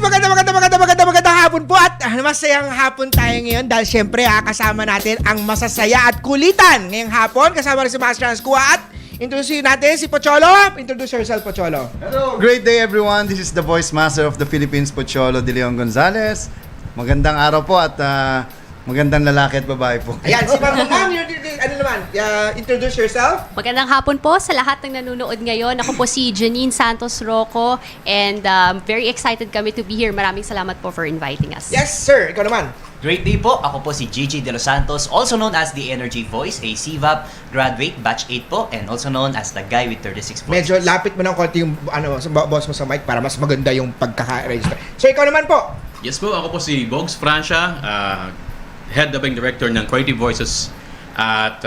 magandang hapon po at masayang hapon tayo ngayon dahil syempre kasama natin ang masasaya at kulitan ngayong hapon. Kasama rin si Master Hans Kua at introduce natin si Pocholo. Introduce yourself, Pocholo. Hello, great day everyone. This is the voice master of the Philippines, Pocholo De Leon Gonzalez. Magandang araw po at magandang lalaki at babae po. Ayan, si Ma'am, ano naman, introduce yourself. Magandang hapon po sa lahat ng nanonood ngayon. Ako po si Janine Santos Rocco and very excited kami to be here. Maraming salamat po for inviting us. Yes, sir. Ikaw naman. Great day po. Ako po si Gigi De Los Santos, also known as the Energy Voice, a CVAP graduate, batch 8 po, and also known as the guy with 36 voices. Medyo lapit mo ng konti yung boss mo sa mic para mas maganda yung pagkaka-register. So, ikaw naman po. Yes po, ako po si Bogs Francia, head dubbing director ng Creative Voices at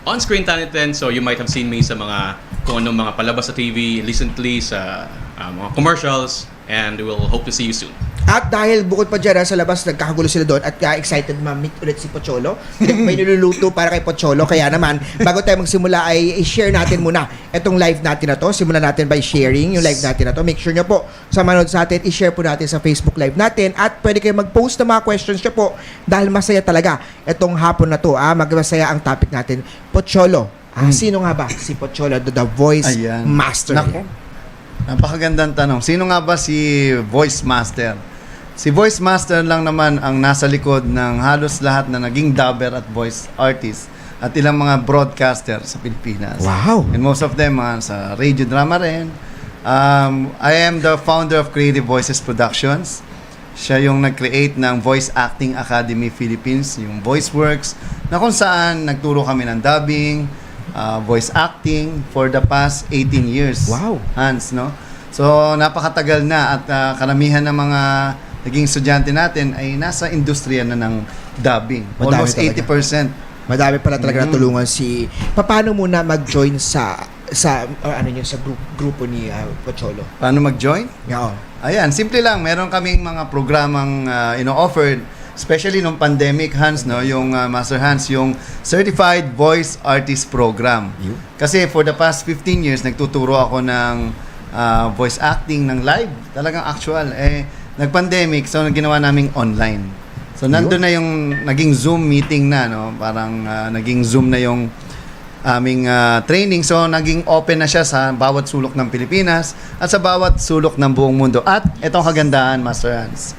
on-screen talent din. So you might have seen me sa mga kung anong mga palabas sa TV recently, sa mga commercials, and we'll hope to see you soon. At dahil bukod pa dyan, sa labas nagkakagulo sila doon at excited ma-meet ulit si Pocholo. May niluluto para kay Pocholo. Kaya naman, bago tayo magsimula ay i-share natin muna itong live natin na to. Simulan natin by sharing yung live natin na to. Make sure nyo po sa manood sa atin, i-share po natin sa Facebook live natin. At pwede kayo mag-post ng mga questions nyo po dahil masaya talaga itong hapon na to. Magmasaya ang topic natin. Pocholo. Sino nga ba si Pocholo, the voice Ayan. master? Naku, napakagandang tanong. Sino nga ba si voice master? Si voice master lang naman ang nasa likod ng halos lahat na naging dubber at voice artist at ilang mga broadcaster sa Pilipinas. Wow. And most of them sa radio drama rin. I am the founder of Creative Voices Productions. Siya yung nag-create ng Voice Acting Academy Philippines, yung VoiceWorks, na kung saan nagturo kami ng dubbing, voice acting for the past 18 years. Wow. Hans, no? So, napakatagal na at karamihan ng mga naging estudyante natin ay nasa industriya na ng dubbing. Madami Almost talaga. 80%. Madami pala talaga natulungan si... Paano muna mag-join sa grupo ni Pocholo? Paano mag-join? Oo. Ayan, simple lang. Meron kaming mga programang ino-offered, especially nung pandemic, Hans, no? Yung Master Hans, yung Certified Voice Artist Program. Kasi for the past 15 years, nagtuturo ako ng voice acting ng live. Talagang actual. Nag-pandemic, so ginawa naming online. So, nandun na yung naging Zoom meeting na, no? Parang naging Zoom na yung aming training. So, naging open na siya sa bawat sulok ng Pilipinas at sa bawat sulok ng buong mundo. At itong kagandahan, Master Hans,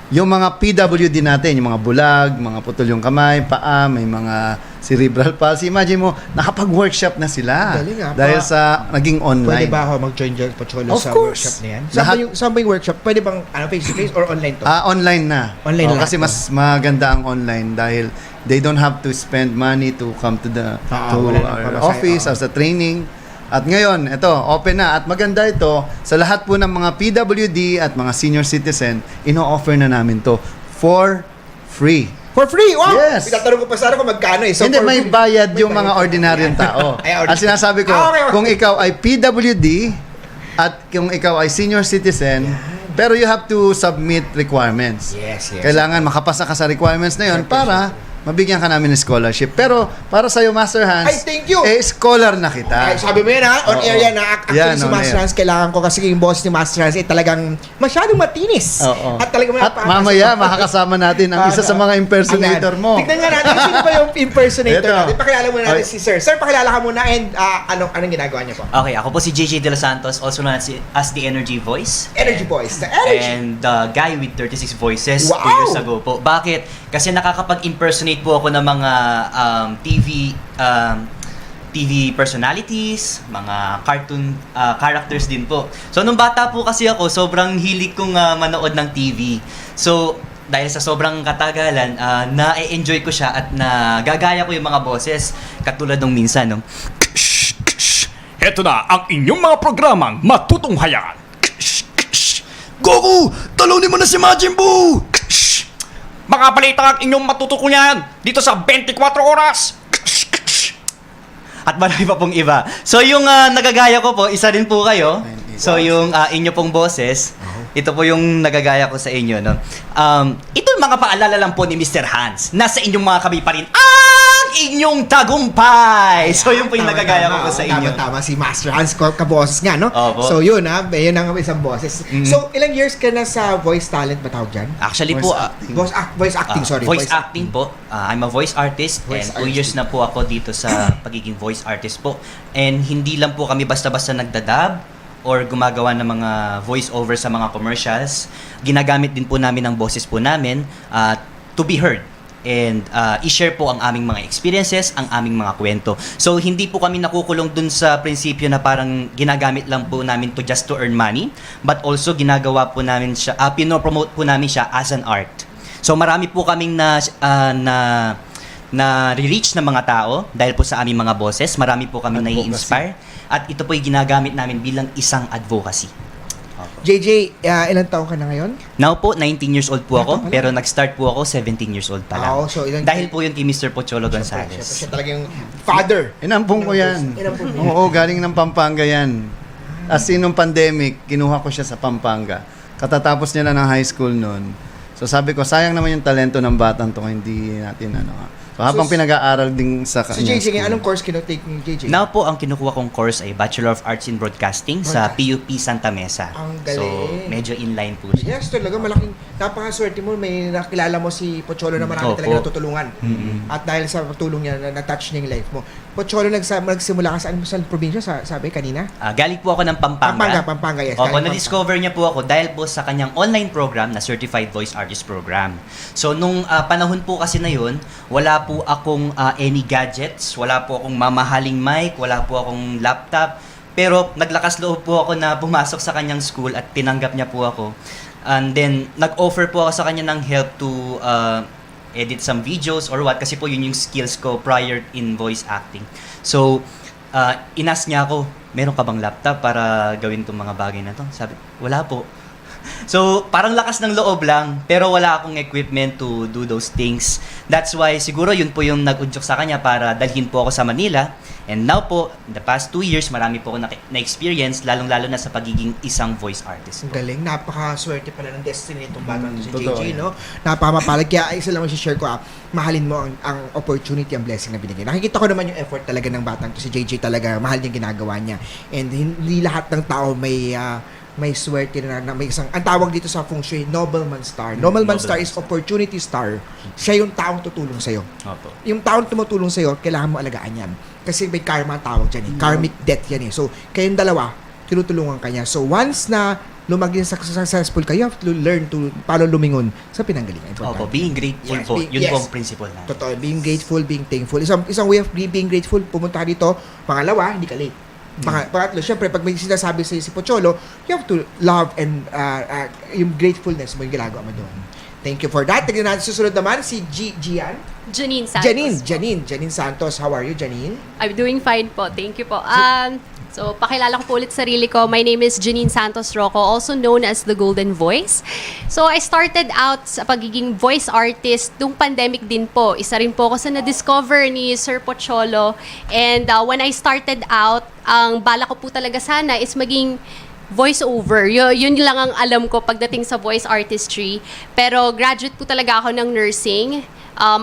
yung mga PWD natin, yung mga bulag, mga putol yung kamay, paa, may mga cerebral palsy. Imagine mo, nakapag-workshop na sila. Galing, dahil sa naging online. Pwede ba ako mag-join dyan, Pocholo, Of sa course. workshop na yan? Lahat- Saan ba yung workshop? Pwede bang face-to-face or online to? Online na. Online na Kasi lahat. mas maganda ang online dahil they don't have to spend money to come to the wala nang our pamasahe. office as a training. At ngayon, ito, open na. At maganda ito, sa lahat po ng mga PWD at mga senior citizen, ino-offer na namin to for free. For free! Wow! Yes. Itatanong ko pa sana kung magkano eh. So, Hindi, for may free. bayad May yung mga bayad. ordinaryong tao. Ay, At sinasabi ko, Okay. kung ikaw ay PWD at kung ikaw ay senior citizen, pero you have to submit requirements. Yes. Kailangan makapasa ka sa requirements na yon para mabigyan ka namin ng scholarship. Pero para sa'yo, Master Hans, Ay, thank you. scholar na kita. Ay, sabi mo yan on Oo. air yan Actually, Yan, si on Master air. Hans, kailangan ko kasi yung boss ni Master Hans talagang masyadong matinis. Oo. At talagang At mamaya, makakasama natin ang isa sa mga impersonator mo. Tignan nga natin, sino ba yung impersonator Ito. natin? Pakilala muna natin Ay. si Sir. Sir, pakilala ka muna and anong ginagawa niya po? Okay, ako po si Gigi De Los Santos, also known as the Energy Voice. Energy Boys. The Energy. And the guy with 36 voices Wow! 2 years ago po. Bakit? Kasi nakakapag-impersonate po ako ng mga TV personalities, mga cartoon characters din po. So, nung bata po kasi ako, sobrang hilig kong manood ng TV. So, dahil sa sobrang katagalan, na-enjoy ko siya at nagagaya ko yung mga boses. Katulad nung minsan, no? Heto na ang inyong mga programang matutunghayan. Goku! Talunin mo na si Majin Buu! Mga balita ang inyong matutukunan dito sa 24 oras! At marami pa pong iba. So yung nagagaya ko po, isa din po kayo. So yung inyo pong boses, ito po yung nagagaya ko sa inyo. No? Ito yung mga paalala lang po ni Mr. Hans. Nasa inyong mga kami pa rin ang ang inyong tagumpay. So yun po yung nagagaya ko po sa inyo. Tama, si Master Hans, kaboses nga, no? Opo. So yun yun ang isang boses. So ilang years ka na sa voice talent ba tawag dyan? Actually Voice po, acting. Voice acting, sorry. Voice acting po. I'm a voice artist Voice and 2 years na po ako dito sa pagiging voice artist po. And hindi lang po kami basta-basta nagdadab or gumagawa ng mga voice-over sa mga commercials. Ginagamit din po namin ang boses po namin to be heard. And i-share po ang aming mga experiences, ang aming mga kwento. So, hindi po kami nakukulong dun sa prinsipyo na parang ginagamit lang po namin to just to earn money, but also ginagawa po namin siya, pinopromote po namin siya as an art. So, marami po kaming na reach ng mga tao dahil po sa aming mga boses. Marami po kami nai-inspire. At ito po yung ginagamit namin bilang isang advocacy. JJ, ilang taon ka na ngayon? Now po, 19 years old po ako, Pala. pero nag-start po ako 17 years old pa lang. So Dahil po yun kay Mr. Pocholo Siyempre, Gonzales. siya talaga yung father. Inampong ko yan. Inampong mo. Oo, galing ng Pampanga yan. As in, nung pandemic, kinuha ko siya sa Pampanga. Katatapos niya na ng high school noon. So sabi ko, sayang naman yung talento ng batang to, hindi natin So habang So, pinag-aaral din sa So kanya. JJ, anong course kinotake ni JJ? Now po, ang kinukuha kong course ay Bachelor of Arts in Broadcasting sa PUP Santa Mesa. Ang So, galing. medyo inline po siya. Yes, talaga malaking napakaswerte mo, may nakilala mo si Pocholo na marami Opo. talaga natutulungan. At dahil sa tulong niya na-touch niya yung life mo. Pocholo, nagsimula ka saan probinsya, sabi kanina? Galing po ako ng Pampanga. Pampanga, yes. Opo, galing na-discover niya po ako dahil po sa kanyang online program na Certified Voice Artist Program. So, nung panahon po kasi na yun, wala po akong any gadgets, wala po akong mamahaling mic, wala po akong laptop. Pero naglakas loob po ako na pumasok sa kanyang school at tinanggap niya po ako. And then, nag-offer po ako sa kanya ng help to edit some videos or what, kasi po yun yung skills ko prior in voice acting. So, inas niya ako, meron ka bang laptop para gawin itong mga bagay na to? Sabi, wala po. So, parang lakas ng loob lang, pero wala akong equipment to do those things. That's why, siguro yun po yung nag-udyok sa kanya para dalhin po ako sa Manila. And now po, in the past 2 years, marami po ako na-experience, lalong-lalo na sa pagiging isang voice artist. Ang galing, napakaswerte pala ng destiny itong batang to si totoo JJ, yan. no? Napakamapalag. Kaya isa lang share ko, mahalin mo ang opportunity, ang blessing na binigay. Nakikita ko naman yung effort talaga ng batang to si JJ talaga, mahal niya ginagawa niya. And hindi lahat ng tao may swerte na may isang, ang tawag dito sa feng shui, nobleman star. Nobleman star is opportunity star. Siya yung taong tutulong sa'yo. Opo. Yung taong tumutulong sa'yo, kailangan mo alagaan yan. Kasi may karma ang tawag dyan eh. Karmic debt yan eh. So, kayong dalawa, tinutulungan kanya. So, once na lumagin successful kayo, you have to learn to paano lumingon sa pinanggalingan. Opo, being grateful Yes, po. Yun yes. po ang principle natin. Totoo, being grateful, being thankful. Isang way of being grateful, pumunta ka dito. Pangalawa, hindi ka late. Pangatlo, syempre, pag may sinasabi sa'yo si Pocholo, you have to love and yung gratefulness mo yung ginagawa mo doon. Thank you for that. Tignan natin susunod naman si Gian. Janine Santos. Janine Santos. How are you, Janine? I'm doing fine po. Thank you po. So, pakilala ko po ulit sarili ko. My name is Janine Santos Rocco, also known as the Golden Voice. So, I started out sa pagiging voice artist nung pandemic din po. Isa rin po ako sa na-discover ni Sir Pocholo. And when I started out, ang bala ko po talaga sana is maging voice-over. Yun lang ang alam ko pagdating sa voice artistry. Pero graduate po talaga ako ng nursing.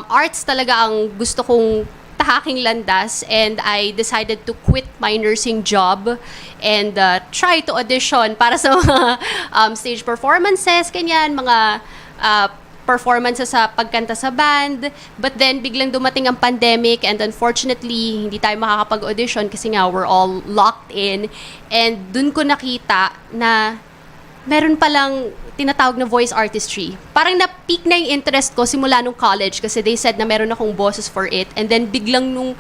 Arts talaga ang gusto kong tahaking landas, and I decided to quit my nursing job and try to audition para sa mga stage performances, kanyan, mga performances sa pagkanta sa band. But then, biglang dumating ang pandemic and unfortunately, hindi tayo makakapag-audition kasi nga we're all locked in. And dun ko nakita na meron palang tinatawag na voice artistry. Parang na-peak na yung interest ko simula nung college kasi they said na meron akong boses for it. And then biglang nung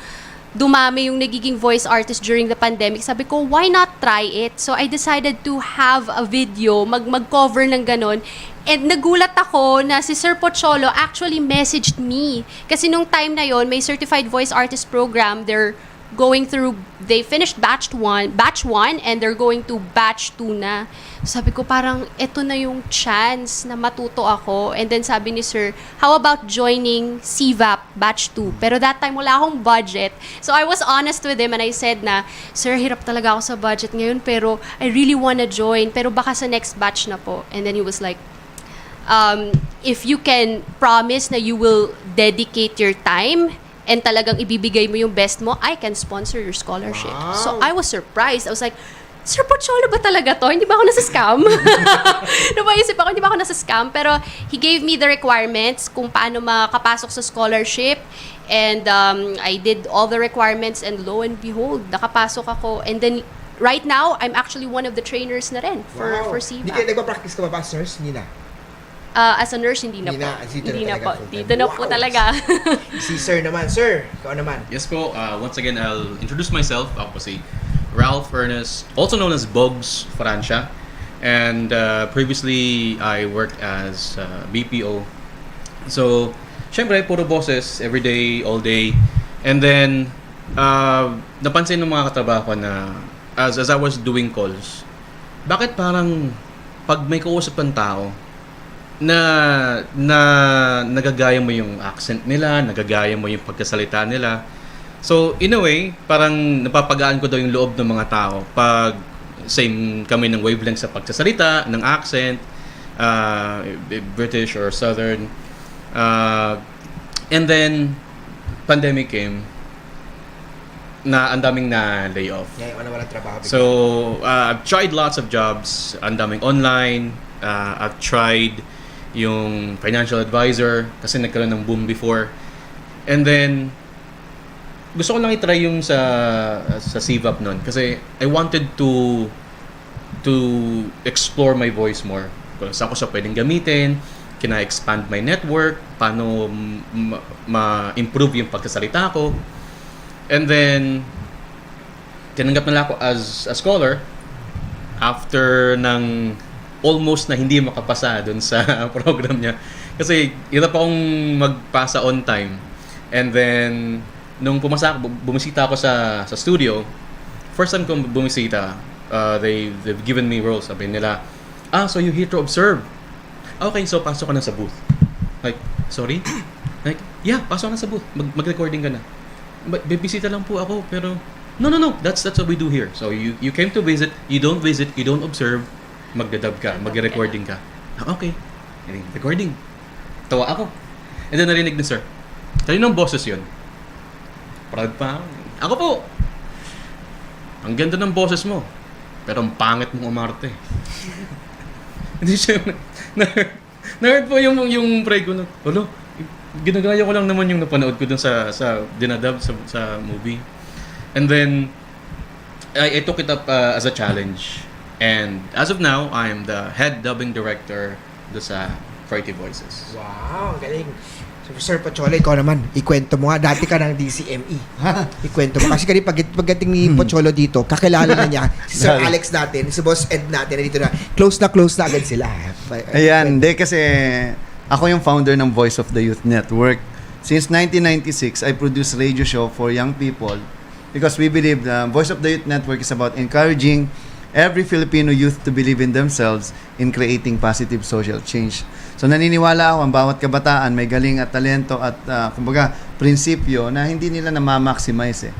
dumami yung nagiging voice artist during the pandemic, sabi ko, why not try it? So I decided to have a video, mag-cover ng ganon. And nagulat ako na si Sir Pocholo actually messaged me. Kasi nung time na yon, may Certified Voice Artist Program. They finished batch 1 and they're going to batch 2 na. Sabi ko parang eto na yung chance na matuto ako. And then sabi ni Sir, how about joining CVAP batch 2? Pero that time wala akong budget. So I was honest with him and I said na, Sir, hirap talaga ako sa budget ngayon pero I really wanna join. Pero baka sa next batch na po. And then he was like, if you can promise na you will dedicate your time and talagang ibibigay mo yung best mo, I can sponsor your scholarship. Wow. So I was surprised. I was like, Sir Pocholo ba talaga to? Hindi ba ako nasa scam? Napaisip ako, hindi ba ako nasa scam? Pero he gave me the requirements kung paano makapasok sa scholarship. And I did all the requirements and lo and behold, nakapasok ako. And then right now, I'm actually one of the trainers na rin for Hindi SIVA. kayo nagpa-practice ka ba ba, nurse? Hindi na. As a nurse, hindi na Hindi po. na. Dito na Hindi na talaga po. full-time. Dito na po Wow. talaga. Si sir naman. Sir, ikaw naman. Yes po, once again, I'll introduce myself. Ako po si Ralph Ernest, also known as Bogs Francia. And previously, I worked as BPO. So, syempre, puro bosses, every day, all day. And then, napansin ng mga katrabaho ko na as I was doing calls, bakit parang pag may kausap ng tao, na nagagaya mo yung accent nila, nagagaya mo yung pagkasalita nila. So, in a way, parang napapagaan ko daw yung loob ng mga tao pag same kami ng wavelength sa pagsasalita, ng accent, British or Southern. And then, pandemic came, na ang daming na layoff. Ngayon, ano walang trabaho. So, I've tried lots of jobs. Ang daming online. I've tried yung financial advisor kasi nagkaroon ng boom before. And then, gusto ko lang i-try yung sa CVAP nun kasi I wanted to explore my voice more. Kung saan ko siya pwedeng gamitin, can I expand my network, paano ma-improve yung pagkasalita ko. And then, tinanggap nila ako as a scholar after ng almost na hindi makapasa dun sa program niya. Kasi hirap akong magpasa on time. And then, nung bumisita ako sa studio, first time kong bumisita, they've given me roles. Sabi nila, so you're here to observe. Okay, so pasok ka na sa booth. Like, sorry? Like, yeah, pasok ka na sa booth. Mag-recording ka na. Bibisita lang po ako, pero no. That's what we do here. So you came to visit, you don't observe, magdadab ka, mag-recording ka. Okay. Recording. Tawa ako. And then narinig ni sir. Kaninong boses yun? Proud pa ako. Ako po. Ang ganda ng boses mo. Pero ang pangit mong umarte. Hindi siya na-hurt po yung pray ko na, alo, ginagaya ko lang naman yung napanood ko dun sa dinadub sa movie. And then I took it up as a challenge. And as of now, I'm the head dubbing director do sa Creative Voices. Wow, ang galing. So, Sir Pocholo, ikaw naman, ikwento mo nga, dati ka ng DCME. Ikwento mo. Kasi kanina pagdating ni Pocholo dito, kakilala na niya si Sir Alex natin, si Boss Ed natin, na dito na, close na agad sila. Ayan, hindi kasi ako yung founder ng Voice of the Youth Network. Since 1996, I produce radio show for young people because we believe the Voice of the Youth Network is about encouraging every Filipino youth to believe in themselves in creating positive social change. So naniniwala ako ang bawat kabataan may galing at talento at kumbaga prinsipyo na hindi nila na-maximize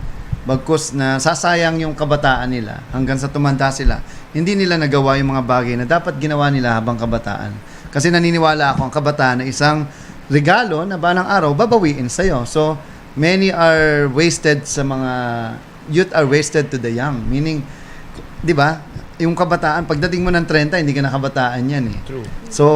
Bagkus na sasayang yung kabataan nila hanggang sa tumanda sila, hindi nila nagawa yung mga bagay na dapat ginawa nila habang kabataan. Kasi naniniwala ako ang kabataan na isang regalo na balang araw babawiin sa'yo. So many are wasted sa mga youth are wasted to the young. Meaning, di ba? Yung kabataan, pagdating mo ng 30, hindi ka na kabataan yan True. So,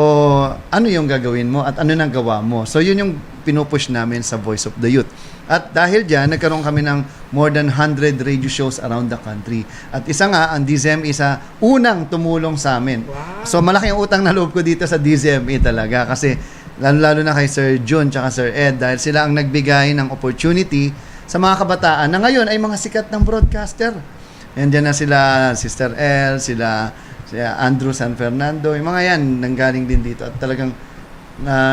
ano yung gagawin mo at ano nang gawa mo? So, yun yung pinupush namin sa Voice of the Youth. At dahil dyan, nagkaroon kami ng more than 100 radio shows around the country. At isa nga, ang DZME isa unang tumulong sa amin. Wow. So, malaki ang utang na loob ko dito sa DZME talaga. Kasi, lalo na kay Sir Jun tsaka Sir Ed, dahil sila ang nagbigay ng opportunity sa mga kabataan na ngayon ay mga sikat ng broadcaster. Nandiyan na sila, Sister L, sila Andrew San Fernando, yung mga yan nanggaling din dito at talagang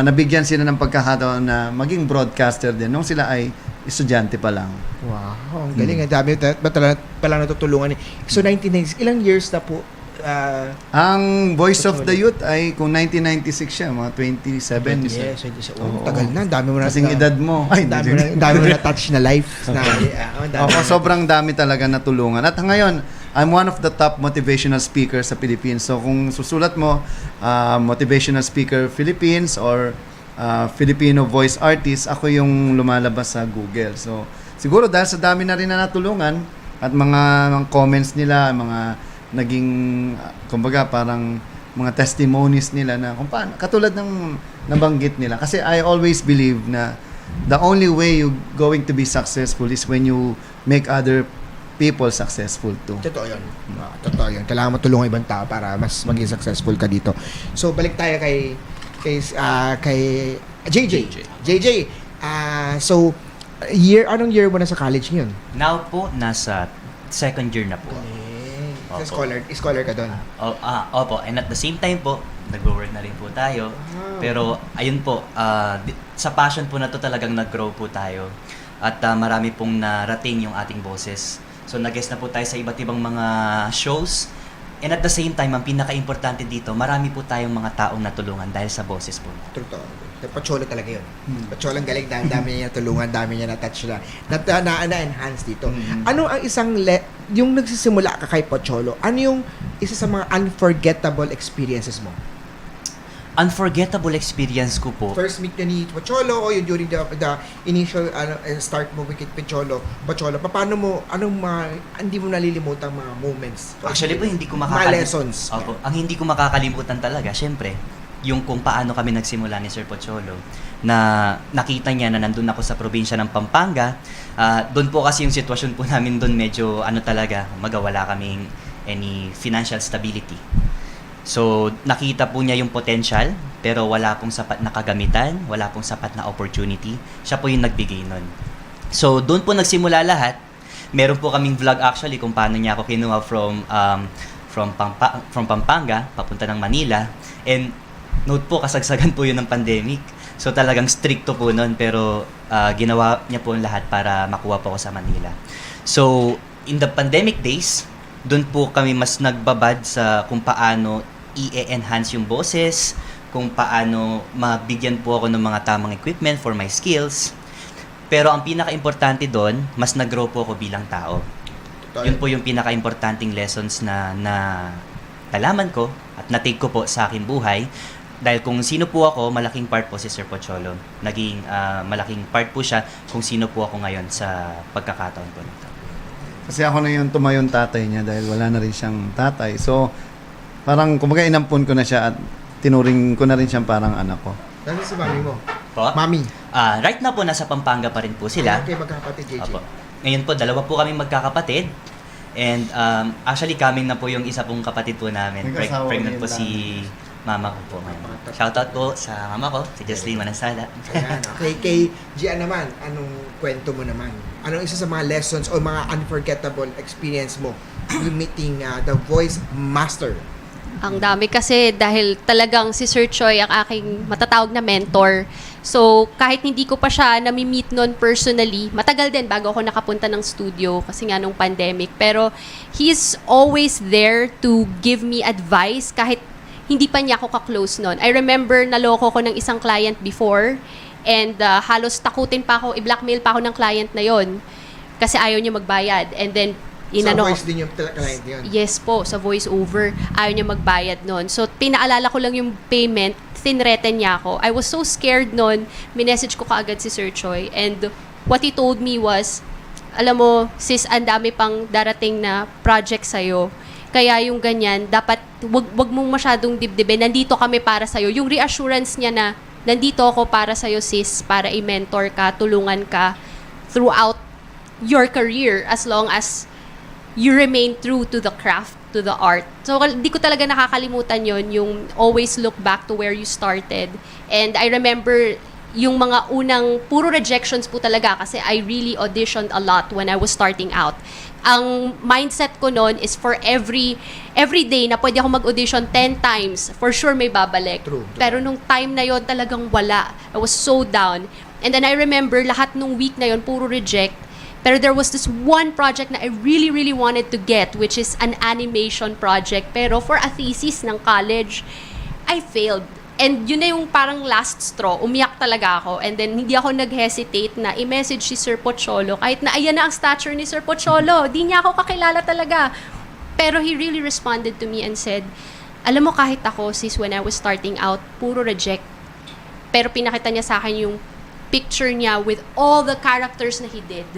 nabigyan sila ng pagkakataon na maging broadcaster din nung sila ay estudyante pa lang. Wow, ang galing. Ang dami palang natutulungan. So, 1990, ilang years na po? Ang Voice of the Youth ay kung 1996 siya, mga 27. Yes, Oo. tagal na. Ang dami mo na. Kasing edad mo. Ay, Ang dami mo na touch na life. Sobrang dami talaga natulungan. At ngayon, I'm one of the top motivational speakers sa Philippines. So kung susulat mo, motivational speaker Philippines or Filipino voice artist, ako yung lumalabas sa Google. So, siguro dahil sa dami na rin na natulungan at mga comments nila, mga naging, kumbaga, parang mga testimonies nila na kung paano, katulad ng nabanggit nila. Kasi I always believe na the only way you going to be successful is when you make other people successful too. Totoo yun. Totoo yun. Kailangan mo tulungan ibang tao para mas maging successful ka dito. So, balik tayo kay JJ. So, anong year mo na sa college ngayon? Now po, nasa second year na po. So, scholar ka doon. Opo, and at the same time po, nag-work na rin po tayo. Pero ayun po, sa passion po na to talagang nag-grow po tayo. At marami pong narating yung ating boses. So nag-guest na po tayo sa iba't ibang mga shows. And at the same time, ang pinaka-importante dito, marami po tayong mga taong natulungan dahil sa boses po. Totoo. Pacholo talaga yun. Pacholo ang galing, dami niya tulungan, dami niya na-touch na-enhance dito. Ano ang yung nagsisimula ka kay Pacholo, ano yung isa sa mga unforgettable experiences mo? Unforgettable experience ko po. First meet ka ni Pacholo o yun during the initial start mo with Pacholo, paano mo, hindi mo nalilimutang mga moments? Actually po, hindi ko Mga makakalimutan. lessons. Opo, ang hindi ko makakalimutan talaga, syempre, yung kung paano kami nagsimula ni Sir Pocholo, na nakita niya na nandun ako sa probinsya ng Pampanga. Doon po kasi yung sitwasyon po namin doon medyo talaga, wala kaming any financial stability. So, nakita po niya yung potential, pero wala pong sapat na kagamitan, wala pong sapat na opportunity. Siya po yung nagbigay nun. So, doon po nagsimula lahat. Meron po kaming vlog actually kung paano niya ako kinuha from Pampanga, papunta ng Manila. And note po, kasagsagan po yun ng pandemic. So, talagang stricto po nun, pero ginawa niya po ang lahat para makuha po ako sa Manila. So, in the pandemic days, doon po kami mas nagbabad sa kung paano i-enhance yung boses, kung paano mabigyan po ako ng mga tamang equipment for my skills. Pero ang pinaka-importante doon, mas nag-grow po ako bilang tao. Yun po yung pinaka-importanting lessons na nalaman ko at na-take ko po sa aking buhay. Dahil kung sino po ako, malaking part po si Sir Pocholo. Naging malaking part po siya kung sino po ako ngayon sa pagkakataon po nito. Kasi ako na yung tumayong tatay niya dahil wala na rin siyang tatay. So, parang kumbaga inampun ko na siya at tinuring ko na rin siyang parang anak ko. Nasaan si mami mo? Po? Mami. Right now po, nasa Pampanga pa rin po sila. Okay, magkakapatid, JJ. Opo. Ngayon po, dalawa po kami magkakapatid. And actually, coming na po yung isa pong kapatid po namin. Nag-asawa Pregnant ulit po si mama ko po ngayon. Shoutout po sa mama ko, si Jocelyn Manansala. Ayan. Okay, kay Gian naman, anong kwento mo naman? Anong isa sa mga lessons o mga unforgettable experience mo meeting the voice master? Ang dami kasi dahil talagang si Sir Choi ang aking matatawag na mentor. So, kahit hindi ko pa siya nami-meet noon personally, matagal din bago ako nakapunta ng studio kasi nga nung pandemic. Pero, he's always there to give me advice kahit hindi pa niya ako ka-close noon. I remember naloko ko ng isang client before and halos takutin pa ako, i-blackmail pa ako ng client na yon kasi ayaw niya magbayad. And then, Sa voice din yung client yun? Yes po, sa voice over. Ayaw niya magbayad nun. So, pinaalala ko lang yung payment, tinreten niya ako. I was so scared nun, minessage ko kaagad si Sir Choi. And what he told me was, alam mo, sis, ang dami pang darating na project sa'yo. Kaya yung ganyan, dapat wag mong masyadong dibdibin. Nandito kami para sa'yo. Yung reassurance niya na, nandito ako para sa'yo, sis, para i-mentor ka, tulungan ka throughout your career as long as you remain true to the craft, to the art. So, di ko talaga nakakalimutan yon, yung always look back to where you started. And I remember yung mga unang puro rejections po talaga kasi I really auditioned a lot when I was starting out. Ang mindset ko noon is for every day na pwede ako mag-audition 10 times, for sure may babalik. True. Pero nung time na yon talagang wala. I was so down. And then I remember lahat nung week na yon puro reject. Pero there was this one project na I really, really wanted to get, which is an animation project. Pero for a thesis ng college, I failed. And yun na yung parang last straw. Umiyak talaga ako. And then hindi ako nag-hesitate na i-message si Sir Pocholo. Kahit na ayan na ang stature ni Sir Pocholo. Di niya ako kakilala talaga. Pero he really responded to me and said, alam mo kahit ako, sis, when I was starting out, puro reject. Pero pinakita niya sa akin yung picture niya with all the characters na he did.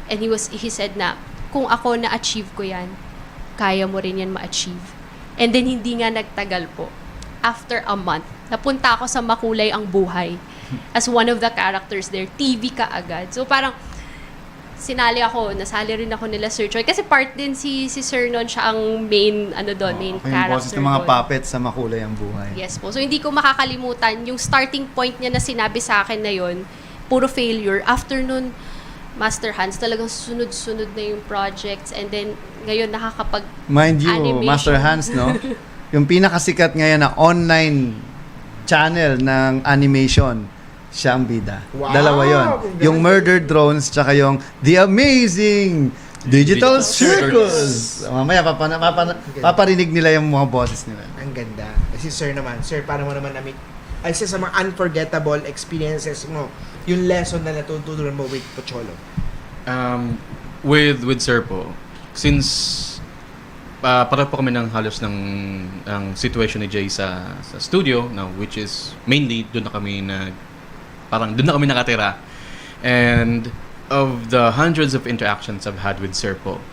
And he said na, kung ako na-achieve ko yan, kaya mo rin yan ma-achieve. And then hindi nga nagtagal po. After a month, napunta ako sa Makulay ang Buhay as one of the characters there. TV ka agad. So parang nasali rin ako nila Sir Choi. Kasi part din si Sir noon, siya ang main, main Ako yung character boses ng mga doon. puppets sa Makulay ang Buhay. Yes po. So, hindi ko makakalimutan yung starting point niya na sinabi sa akin na yon, puro failure. After nun, Master Hans, talagang sunod-sunod na yung projects. And then, ngayon Mind you, animation. Master Hans, no? Yung pinakasikat ngayon na online channel ng animation, siya ang bida. Wow! Dalawa yon. Congrats. Yung Murder Drones, tsaka yung The Amazing Digital Digital Circus. Mamaya, paparinig nila yung mga boses nila. Ang ganda. Si Sir naman. Sir, paano mo naman na-meet? Ay, sa mga unforgettable experiences mo, yung lesson na natutunan mo with Pocholo. With Sir po, since para po kami ng halos ng situation ni Jay sa studio, which is mainly doon na kami nakatira. And of the hundreds of interactions I've had with Sir po,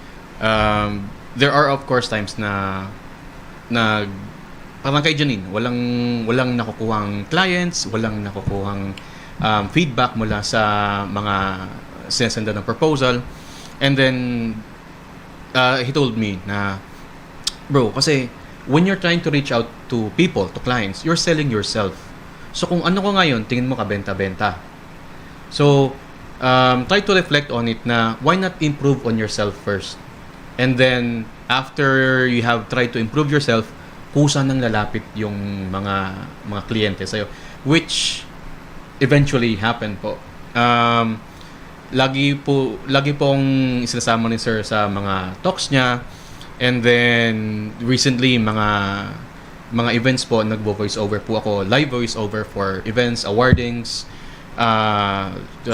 there are of course times na parang kay Janine, walang nakukuhang clients, walang nakukuhang feedback mula sa mga sinasenda ng proposal. And then he told me na, bro, kasi when you're trying to reach out to people, to clients, you're selling yourself. So kung ano ko ngayon, tingin mo kabenta-benta. So try to reflect on it na why not improve on yourself first? And then after you have tried to improve yourself, kusa nang lalapit yung mga kliyente sa'yo, which eventually happened po. Lagi pong isinasama ni Sir sa mga talks niya, and then recently mga events po, nagvo-voice over po ako, live voice over for events, awardings,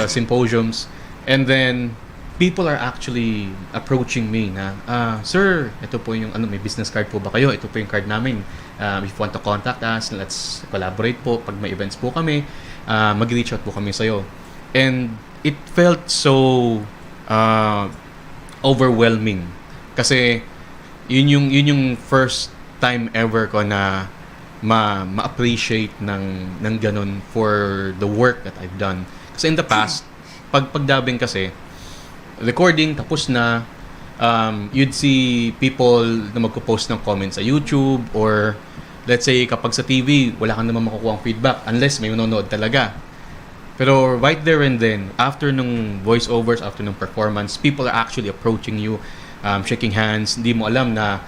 symposiums, and then people are actually approaching me na, Sir, ito po yung may business card po ba kayo? Ito po yung card namin. If you want to contact us, let's collaborate po. Pag may events po kami, mag-reach out po kami sa'yo. And it felt so overwhelming. Kasi yun yung first time ever ko na ma-appreciate ng ganun for the work that I've done. Kasi in the past, pag-dubbing kasi, recording, tapos na, you'd see people na magpo-post ng comments sa YouTube, or let's say kapag sa TV, wala kang naman makukuha ang feedback unless may manonood talaga. Pero right there and then, after nung voiceovers, after nung performance, people are actually approaching you, shaking hands. Hindi mo alam na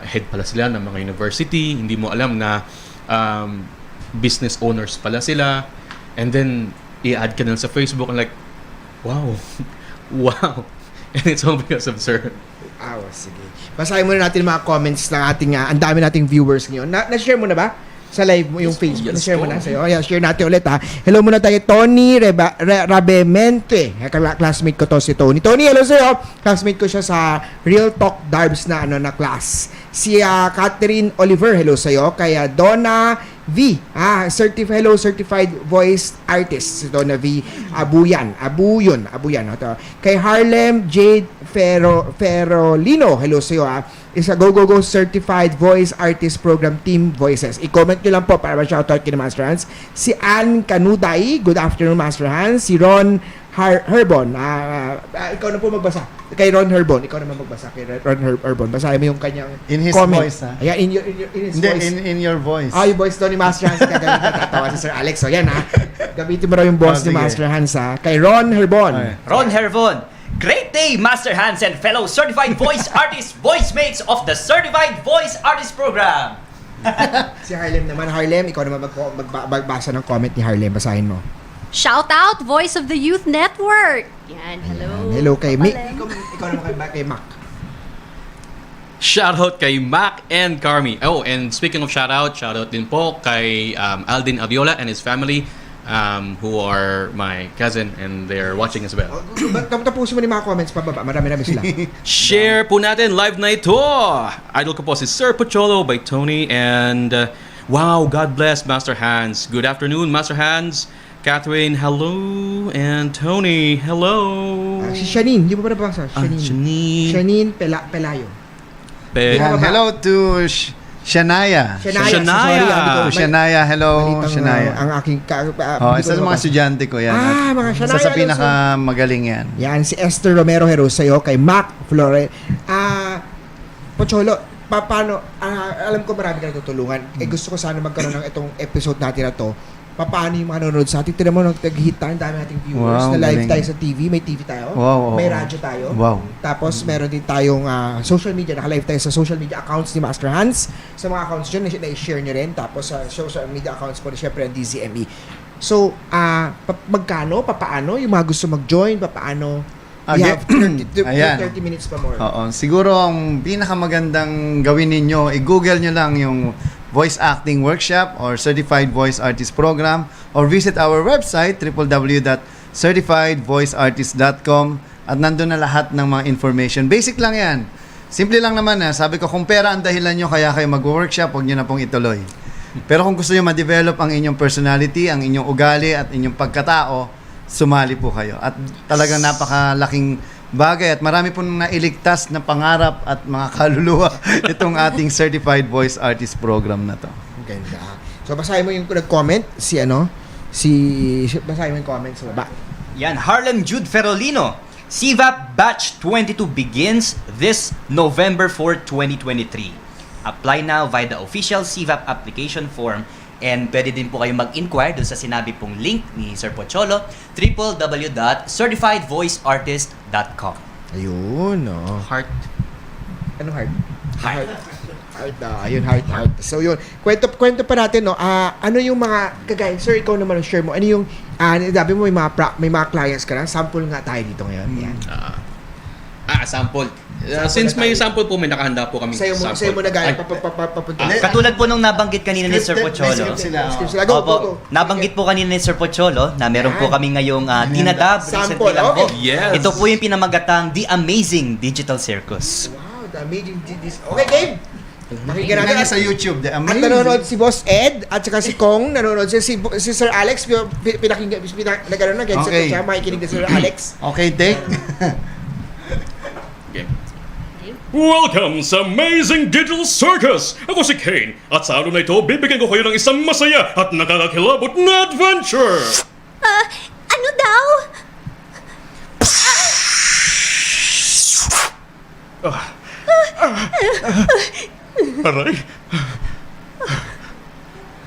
head pala sila ng mga university, hindi mo alam na business owners pala sila, and then i-add ka na sa Facebook and like, wow. Wow. And it's all because of Sir. Sige. Basahin muna natin mga comments ng ating, ang dami nating viewers ngayon. Na-share mo na ba? Sa live mo yung Facebook. Na-share mo na sa'yo. Share natin ulit ha. Hello muna tayo, Tony Rabemente. Classmate ko to si Tony. Tony, hello sa'yo. Classmate ko siya sa Real Talk Darbs na class. Si Catherine Oliver, hello sa'yo. Kaya Donna V, hello, certified voice artist. Si Donna V, Abuyan. Kay Harlem Jade Ferolino, hello sa'yo Isa Go certified voice artist program team voices. I-comment nyo lang po para ma-shoutout kina Master Hans. Si Ann Canuday, good afternoon Master Hans. Si Ron Herbon, ikaw na po magbasa. Kay Ron Herbon, ikaw naman magbasa. Kay Ron Herbon, basahin mo yung kanyang In his comment. voice, ha? Ayan, in his Hindi, voice. in your voice. Yung voice daw ni Master Hans. Gagawin na tatawa si Sir Alex. So, yan gamitin mo raw yung voice ni Sige. Master Hans Kay Ron Herbon. Okay. Ron Hervon, great day, Master Hans and fellow certified voice artists, voice mates of the Certified Voice Artist Program. Si Harlem naman. Harlem, ikaw naman magbasa ng comment ni Harlem. Basahin mo. Shout out, Voice of the Youth Network. Yan, hello. Hello kay Mick. Palem. Ikaw naman kay Mac. Shoutout kay Mac and Carmi. Oh, and speaking of shoutout din po kay Aldin Aviola and his family, who are my cousin, and they're watching as well. Tapusin mo ni mga comments pababa. Marami-rami sila. Share po natin live na ito. Idol ko po si Sir Pocholo by Tony, and Wow, God bless Master Hans. Good afternoon, Master Hans. Catherine, hello. And Tony, hello. Si Shanine, di mo pa nabasa? Shanine. Janine. Shanine Pelayo. Yan, hello to Shania. Shania. Sorry, To Shania, hello Balitang, Shania. ang aking Isa sa mga estudyante ko yan. mga Shania. Isa sa pinakamagaling yan. Yan, si Esther Romero Herosayo, kay Mac Flore. Pocholo, paano, alam ko marami ka natutulungan. Gusto ko sana magkaroon ng itong episode natin na to. Paano yung mga nanonood sa atin? Tignan mo, nag-hit tayo, ang dami nating viewers. Wow, na live galing. tayo sa TV, may TV tayo. Wow, may wow. radyo tayo. Wow. Tapos meron din tayong social media, naka-live tayo sa social media accounts ni Master Hans. Sa mga accounts dyan, na-share nyo rin. Tapos sa social media accounts po, syempre, ang DZME. So, magkano, papaano, yung mga gusto mag-join, papaano, we have 30 minutes pa more. Oo. Siguro ang pinakamagandang gawin ninyo, i-google nyo lang yung Voice Acting Workshop or Certified Voice Artist Program or visit our website www.certifiedvoiceartist.com at nandun na lahat ng mga information. Basic lang yan. Simple lang naman sabi ko, kung pera ang dahilan nyo kaya kayo mag-workshop, huwag nyo na pong ituloy. Pero kung gusto nyo ma-develop ang inyong personality, ang inyong ugali at inyong pagkatao, sumali po kayo. At talagang napakalaking bagay at marami pong nailigtas na pangarap at mga kaluluwa itong ating Certified Voice Artist Program na to. Ganda. So, basahin mo yung nag-comment, basahin mo yung comment sa baba. Yan, Harlem Jude Ferolino. CVAP Batch 22 begins this November 4, 2023. Apply now via the official CVAP application form and pwede din po kayo mag-inquire dun sa sinabi pong link ni Sir Pocholo, www.certifiedvoiceartist.com. Ayun, no. Heart. Anong heart? Heart. Ayun, heart. So, yun. Kwento pa natin, no. Ano yung mga, kagaya, sir, ikaw naman ang share mo. Ano yung, sabi mo, may mga clients ka na. Sample nga tayo dito ngayon. Yan. Sample. Since may sample po, may nakahanda po kami Sa'yo sample. mo na gaya. Ay. Katulad po nung nabanggit kanina ni Sir Scripted, Pocholo. may script sila. Go, Opo, go. nabanggit po kanina ni Sir Pocholo na meron po kami ngayong dinadab recently Sample, lang po. okay. Yes. Ito po yung pinamagatang The Amazing Digital Circus. Wow, the amazing this. Okay, game. Makikita Tingnan natin. niyo sa YouTube, the At amazing. nanonood si Boss Ed at saka si Kong, nanonood si Sir Alex, nagano na, headset Okay. ko siya, makikinig na Sir Alex. Okay, take. Okay. Welcome sa Amazing Digital Circus! Ako si Kane at sa araw na ito, bibigyan ko kayo ng isang masaya at nakakakilabot na adventure! Ano daw? Aray?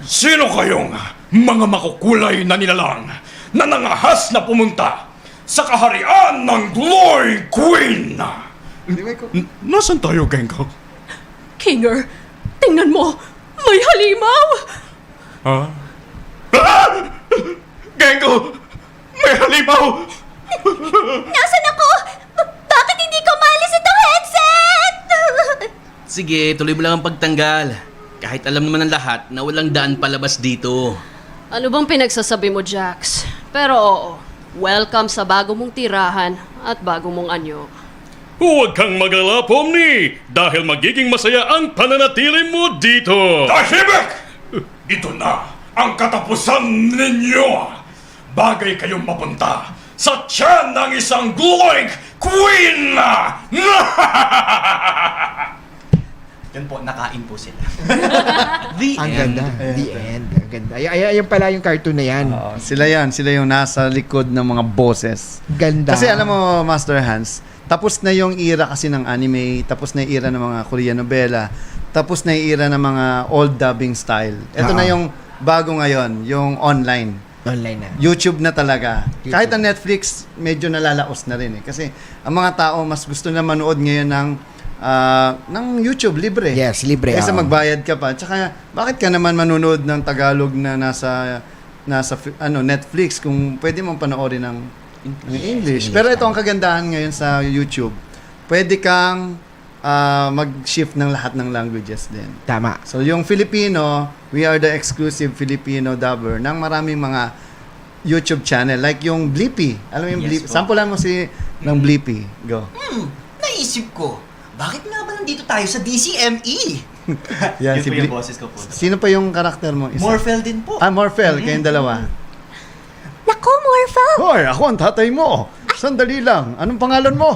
Sino kayong mga makukulay na nilalang na nangahas na pumunta sa kaharian ng Glory Queen? Nasaan tayo, Genko? Kinger, tingnan mo! May halimaw! Ah? Genko! May halimaw! Nasaan ako? Bakit hindi ko maalis itong headset? Sige, tuloy mo lang ang pagtanggal. Kahit alam naman ng lahat na walang daan palabas dito. Ano bang pinagsasabi mo, Jax? Pero oo, welcome sa bago mong tirahan at bago mong anyo. Huwag kang mag-alala, Pomni, dahil magiging masaya ang pananatili mo dito. Tahimik! Ito na ang katapusan ninyo! Bagay kayong mapunta sa tiyan ng isang glowing queen! Yun po, nakain po sila. Ang ganda. The end. Ang ganda. Ayan pala yung cartoon na yan. Sila yung nasa likod ng mga bosses. Ganda. Kasi alam mo, Master Hans, tapos na yung era kasi ng anime, tapos na yung era ng mga Korean novela, tapos na yung era ng mga old dubbing style. Ito na yung bago ngayon, yung online. Online na. YouTube na talaga. Kahit ang Netflix, medyo nalalaos na rin eh. Kasi ang mga tao mas gusto na manood ngayon ng YouTube, libre. Yes, libre. Kaysa oo. magbayad ka pa. Tsaka, bakit ka naman manonood ng Tagalog na nasa Netflix kung pwede mong panoorin ng English. Pero ito ang kagandahan ngayon sa YouTube. Pwede kang mag-shift ng lahat ng languages din. Tama. So, yung Filipino, we are the exclusive Filipino dubber ng maraming mga YouTube channel. Like yung Blippi. Alam mo yung Yes Blippi? po. Sampulan mo ng Blippi. Go. Naisip ko, bakit nga ba nandito tayo sa DCME. Yan, Yun si po Bli- yung boses ko po. Sino pa yung karakter mo? Isa? Morphel din po. Morphel, kayong dalawa. Naku, Morphle! Hoy, ako ang tatay mo. Sandali lang. Anong pangalan mo?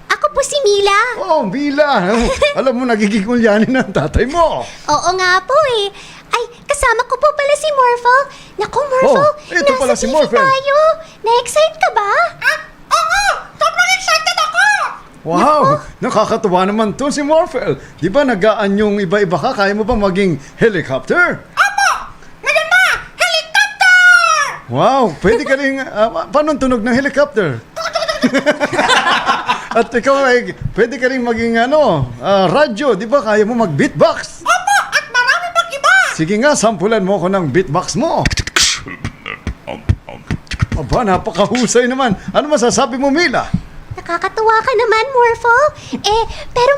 Ako po si Mila. Oh, Bila. Alam mo, nagiging kulyanin ng tatay mo. Oo nga po eh. Ay, kasama ko po pala si Morphle. Naku, Morphle, Oh, ito pala si TV Morphle. tayo. Na-excite ka ba? Oo! Sobrang excited ako! Wow, nakakatuwa naman to si Morphel. Di ba nagaan yung iba-iba ka? Kaya mo ba maging helicopter? Ngayon na! Helicopter! Wow, pwede ka rin... paano ang tunog ng helicopter? At ikaw ay pwede ka rin maging radyo. Di ba kaya mo mag-beatbox? Opo! At marami pang iba! Sige nga, sampulan mo ko ng beatbox mo. Aba, napakahusay naman. Ano masasabi mo, Mila? Nakakatuwa ka naman, Morphle. Pero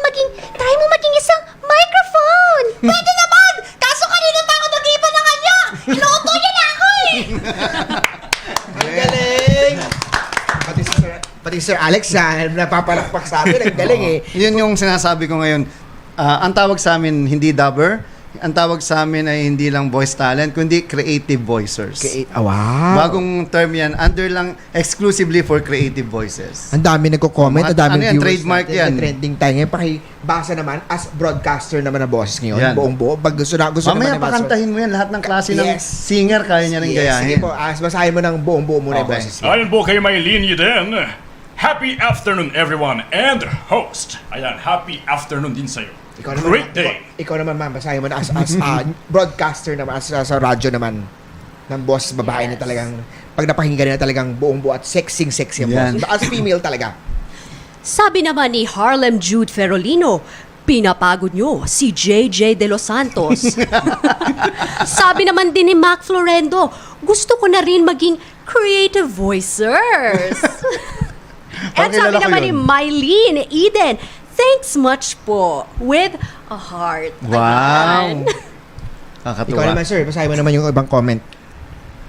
try mo maging isang microphone. Pwede naman! Kaso kanina pa ako nag-ipan ng kanya. Inuuto niya na ako eh. Ang galing! Pati Sir Alex, napapalakpak sa amin. Ang galing eh. Yun yung sinasabi ko ngayon. Ang tawag sa amin, hindi dubber. Ang tawag sa amin ay hindi lang voice talent, kundi creative voicers. Wow! Bagong term yan, under lang exclusively for creative voices. Ang dami nagko-comment, ang dami Ano yan, viewers trademark natin, yan. na trending tayo. Ngayon, pakibasa naman, as broadcaster naman na boses ngayon, Yan. buong-buo. Pag gusto Mamaya naman ni Master. pakantahin mo yan, lahat ng klase ng Yes. singer kaya niya rin Yes, gayahin. sige po, basahin mo ng buong-buo muna yung Okay. boses niya. Ayon po kay Maylene Yuden. Happy afternoon everyone and host. Ayan, happy afternoon din sa'yo. Ikaw naman, Great day. Ikaw naman, ma'am, basahin mo na as broadcaster naman, sa radyo naman, ng boss babae na talagang, pag napakinggan na talagang buong-buo at sexy-sexy ang Yan. boss. As female talaga. Sabi naman ni Harlem Jude Ferolino, pinapagod nyo si JJ De Los Santos. Sabi naman din ni Mac Florendo, gusto ko na rin maging creative voicers. At sabi Pakilala ko naman ni yun. Mylene Eden, thanks much po, with a heart. Wow! Ayan. Kakatuwa. Ikaw naman, sir, basahin mo naman yung ibang comment.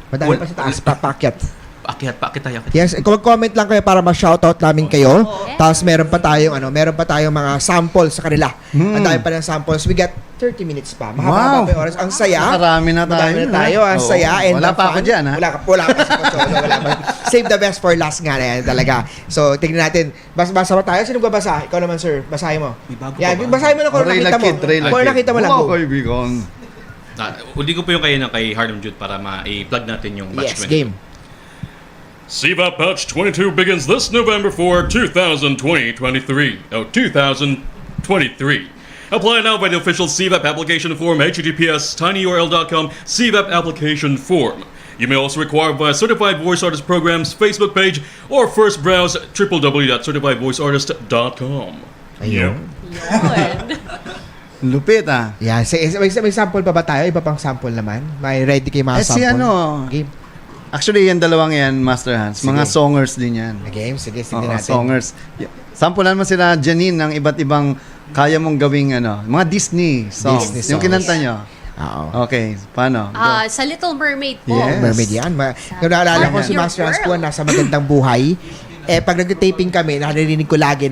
Madami pa sa taas, papakyat. Pakit tayo. Yes, kung mag-comment lang kayo para ma-shoutout namin kayo. Tapos meron pa tayong mga samples sa kanila. Ang dami pa ng samples. We got 30 minutes pa. Mahaba Wow. pa yung oras. Ang saya. Marami na tayo. Marami na tayo. Ang Oo. saya. And Wala the pa ako fun. dyan, ha? Wala pa si Pocholo. Wala pa. Save the best for last nga na yan talaga. So, tignan natin. Basa ba tayo? Sino babasa? Ikaw naman, sir. Basahin mo. May bago Yan, pa ba? basahin mo na kung nakita mo. Kung nakita mo lang. Mga Go. kaibigan. Uli ko po yung kay Harlem Jude para ma-i-plug natin yung batch Yes, 22. game. CVAP Batch 22 begins this November for 2023. Apply now by the official CVAP application form, https://tinyurl.com CVAP application form. You may also require via Certified Voice Artist Program's Facebook page or first browse www.certifiedvoiceartist.com. Ayun. Lupit Yan. May sample pa ba tayo? Iba pang sample naman? May ready kayo mga si sample? Game. Actually, yan dalawang yan, Master Hans. Mga Sige. songers din yan. Game. Sige, Oo, tignan natin. songers. Sampulan mo sila, Janine, ng iba't ibang kaya mong gawing mga Disney songs. Disney Yung songs. kinanta nyo. Oo. Okay, paano? Sa Little Mermaid po. Yes. Mermaid yan. Yung naalala ko Part si of your Master Hans world. po nasa Magandang Buhay. Pag nag-taping kami, naririnig ko lagi,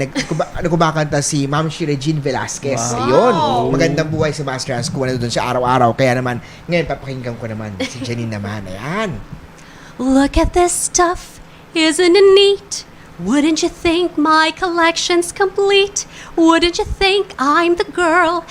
kumakanta si Ma'am Regine Velasquez. Ayun. Magandang Buhay si Master Hans. Kuha na doon siya araw-araw. Kaya naman, ngayon papakinggan ko naman si Janine naman. Ayan. Look at this stuff, isn't it neat? Wouldn't you think my collection's complete? Wouldn't you think I'm the girl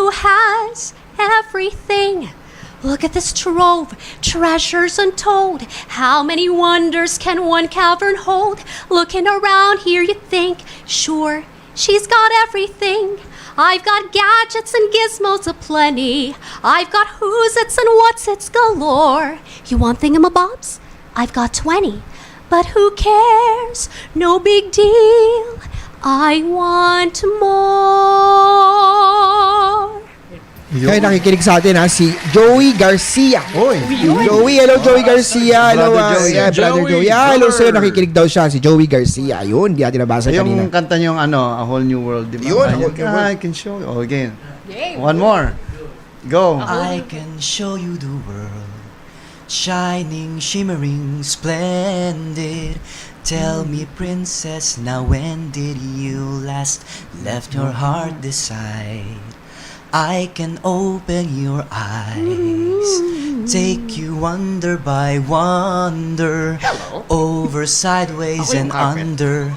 who has everything? Look at this trove, treasures untold. How many wonders can one cavern hold? Looking around here, you think, sure, she's got everything. I've got gadgets and gizmos aplenty. I've got who's-its and what's-its galore. You want thingamabobs? I've got 20. But who cares? No big deal. I want more. Kaya nakikinig sa atin si Joey Garcia. Oy. Joey, hello Joey Garcia. Hello, Brother Joey. yeah, Brother Joey. Joey, Hello sa'yo, brother. nakikinig daw siya, si Joey Garcia. Ayun, di natin nabasa kanina. Yung kanta nyo A Whole New World, di ba? Yun, A Whole New World. I can show you. Oh, again. One more. Go. I can show you the world, shining, shimmering, splendid. Tell me, princess, now when did you last left your heart this side? I can open your eyes, take you wonder by wonder, over, sideways, and under,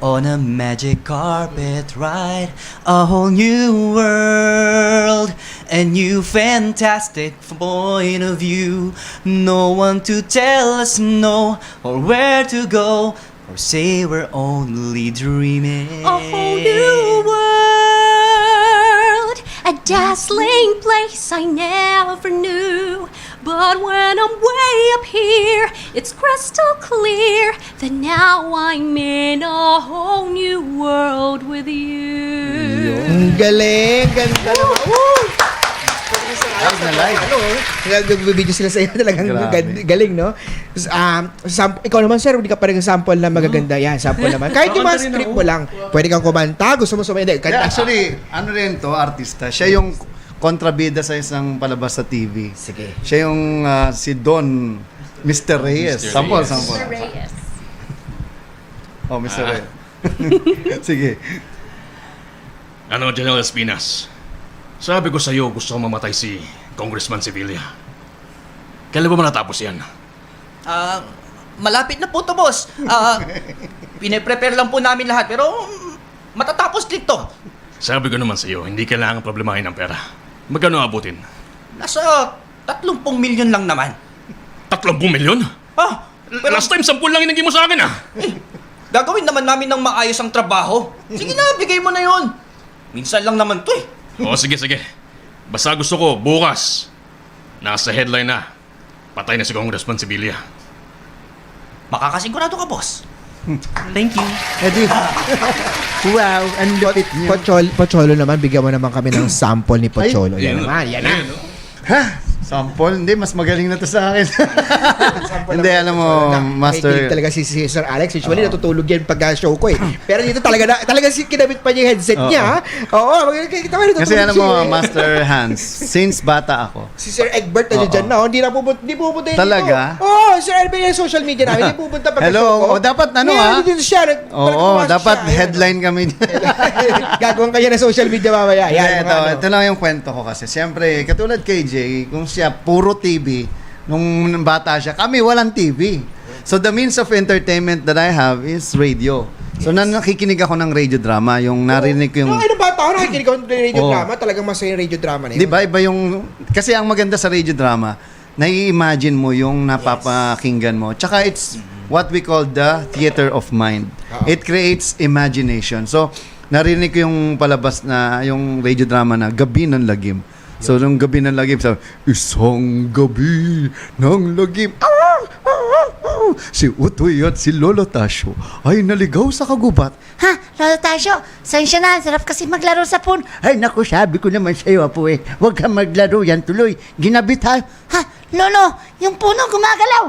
on a magic carpet ride, a whole new world, a new fantastic point of view. No one to tell us no, or where to go, or say we're only dreaming. A whole new world, a dazzling place I never knew. But when I'm way up here, it's crystal clear that now I'm in a whole new world with you. Ang galing, ganda naman. Woo! Live na live. Nag-video sila sa iyo, talagang Grabe. galing, no? Ikaw naman, sir, hindi ka pa rin sample na magaganda. Yan, sample naman. Kahit yung mga script mo lang, pwede kang kumanta, gusto mo sumayin. Actually, ano rin to, artista. Siya yung kontrabida sa isang palabas sa TV. Sige. Siya yung si Don Mr. Reyes. Mr. Sample, Reyes. sample. Mr. Reyes. Oh, Mr. Reyes. Sige. Ano, General Espinas? Sabi ko sa'yo, gusto kong mamatay si Congressman Sevilla. Kailan ba natapos yan? Malapit na po to, boss. Pine-prepare lang po namin lahat, pero matatapos dito. Sabi ko naman sa'yo, hindi kailangan problemahin ang pera. Magkano abutin? Nasa 30 milyon lang naman. 30 milyon? Pero Last time, 10 lang inigay mo sa akin gagawin naman namin ng maayos ang trabaho. Sige na, bigay mo na yon. Minsan lang naman to eh. Oo, sige. Basta gusto ko, bukas, nasa headline na, patay na si Congressman Sevilla. Makakasigurado ka, boss. Thank you. Eddie. Wow, ang lupit niyo. Pocholo naman, bigyan mo naman kami ng sample ni Pocholo. Yan naman, yan na. Ha? Sample? Hindi, mas magaling na to sa akin. Hindi, alam mo, Master. Master. Talaga si Sir Alex. Usually, natutulog yan pag show ko eh. Pero dito talaga si kinabit pa niya yung headset niya. Oo, kita mo, natutulog Kasi alam mo, siya eh. Master Hans, since bata ako, Si Sir Egbert na dyan na, hindi pupunta yun Talaga? dito. Oo, Sir Egbert yung social media namin, hindi pupunta pag Hello, show ko. dapat ano Ngayon, dito siya. oo, dapat headline kami. Gagawin kanya ng social media mamaya. Yan, mga ano. Ito lang yung kwento ko kasi. Siyempre, katulad kay Jay, kung siya puro TV, nung bata siya, kami walang TV. So the means of entertainment that I have is radio. So nakikinig ako ng radio drama, yung narinig ko yung... Nung ano bata ako, nakikinig ako ng radio Oo. drama, talagang masaya yung radio drama na yun. Di ba, iba yung... Kasi ang maganda sa radio drama, nai-imagine mo yung napapakinggan mo. Tsaka it's what we call the theater of mind. It creates imagination. So, narinig ko yung palabas na, yung radio drama na Gabi ng Lagim. So, nung Gabi ng Lagim, sabi, isang gabi ng lagim. Si Utoy at si Lolo Tasyo ay naligaw sa kagubat. Ha, Lolo Tasyo, sensya na, sarap kasi maglaro sa pool. Ay, naku, sabi ko naman sa'yo, Apo eh. Huwag kang maglaro yan tuloy. Ginabit ha. Ha, Lolo, yung puno gumagalaw.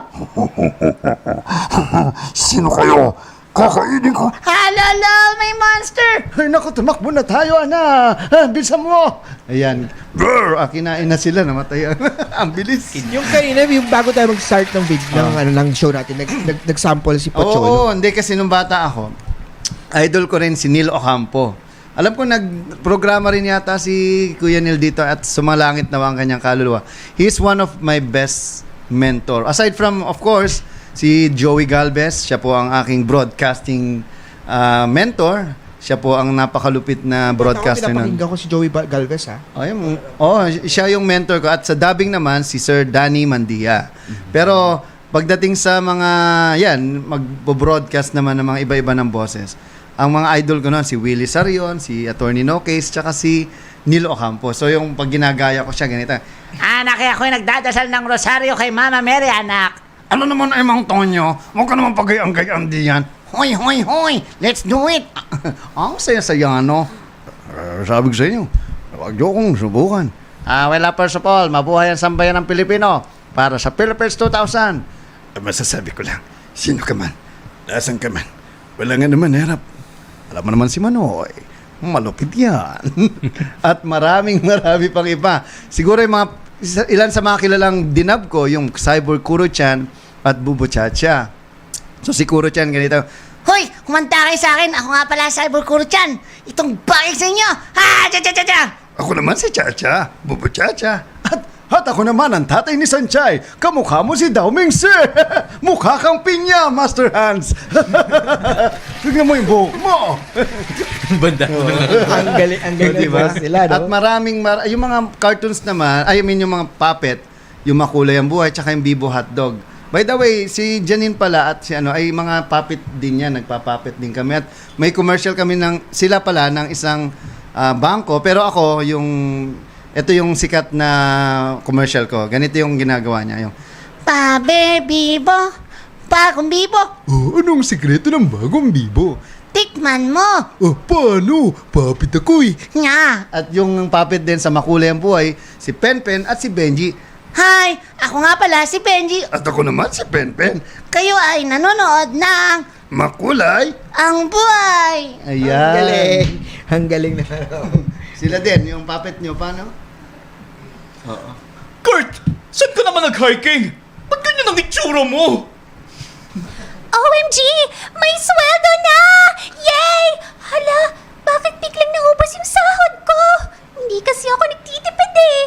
Sino kayo? Kakainin ko. Ha, Lolo, may monster. Ay, naku, tumakbo na tayo, ana. Bilisan mo. Ayan. Brr, kinain na sila, namatay. Ang bilis. Yung kanina, yung bago tayo mag-start ng video, ng show natin, nag-sample si Pocholo. Oo, hindi kasi nung bata ako, idol ko rin si Neil Ocampo. Alam ko, nag-programa rin yata si Kuya Neil dito at sumalangit na ang kanyang kaluluwa. He's one of my best mentor. Aside from, of course, si Joey Galvez, siya po ang aking broadcasting mentor. Siya po ang napakalupit na broadcaster nun. Pinapakinggan ko si Joey Galvez, ha? Siya yung mentor ko. At sa dubbing naman, si Sir Danny Mandia. Pero pagdating sa mga, mag-broadcast naman ng mga iba-iba ng boses, ang mga idol ko noon, si Willie Sarion, si Attorney No Case, tsaka si Neil Ocampo. So yung pag ginagaya ko siya, ganito. Anak, ako'y nagdadasal ng rosaryo kay Mama Mary, anak. Ano naman ay Mang Tonyo? Huwag ka naman pagayang-gayang diyan. Hoy, hoy, hoy. Let's do it. Ang saya-saya, no? Sabi ko sa inyo, huwag niyo kong subukan. Well, first of all, mabuhay ang sambayan ng Pilipino para sa Philippines 2000. Masasabi ko lang, sino ka man, nasan ka man, wala nga naman hirap. Alam mo naman si Manoy, malupit yan. At marami pang iba. Siguro yung mga, ilan sa mga kilalang dinab ko, yung Cyber Kuro-chan at Bubo Chacha. So si Kuro-chan ganito, Hoy, kumanta kayo sa akin. Ako nga pala, Cyber Kuro-chan. Itong bagay sa inyo. Ha, cha-cha-cha-cha. ako naman si Chacha, Bubu Chacha. At ako naman ang tatay ni Sanchay. Kamukha mo si Dao Mingse. Mukha kang pinya, Master Hans. Tignan mo yung buhok mo. Banda. ang galing Diba? sila, no? At yung mga cartoons naman, yung mga puppet, yung Makulay ang Buhay, tsaka yung Bibo Hotdog. By the way, si Janine pala at si ay mga puppet din yan, nagpa-puppet din kami. At may commercial kami sila pala ng isang bangko, pero ako ito yung sikat na commercial ko. Ganito yung ginagawa niya, yung Pabe, Bibo. Bagong Bibo. oh, anong sikreto ng bagong Bibo? Tikman mo. Oh, paano? Puppet ako eh. Nga. At yung puppet din sa Makulay ang Buhay, si Penpen at si Benji. Hi, ako nga pala si Benji. At ako naman si Penpen. Kayo ay nanonood ng Makulay. Ang Buhay. Ayan. Ang galing na. Sila din, yung puppet nyo, paano? Kurt! Saan ka naman nag-hiking? Ba't ganyan ang itsura mo? OMG! May sweldo na! Yay! Hala, bakit biglang naubos yung sahod ko? Hindi kasi ako nagtitipid eh.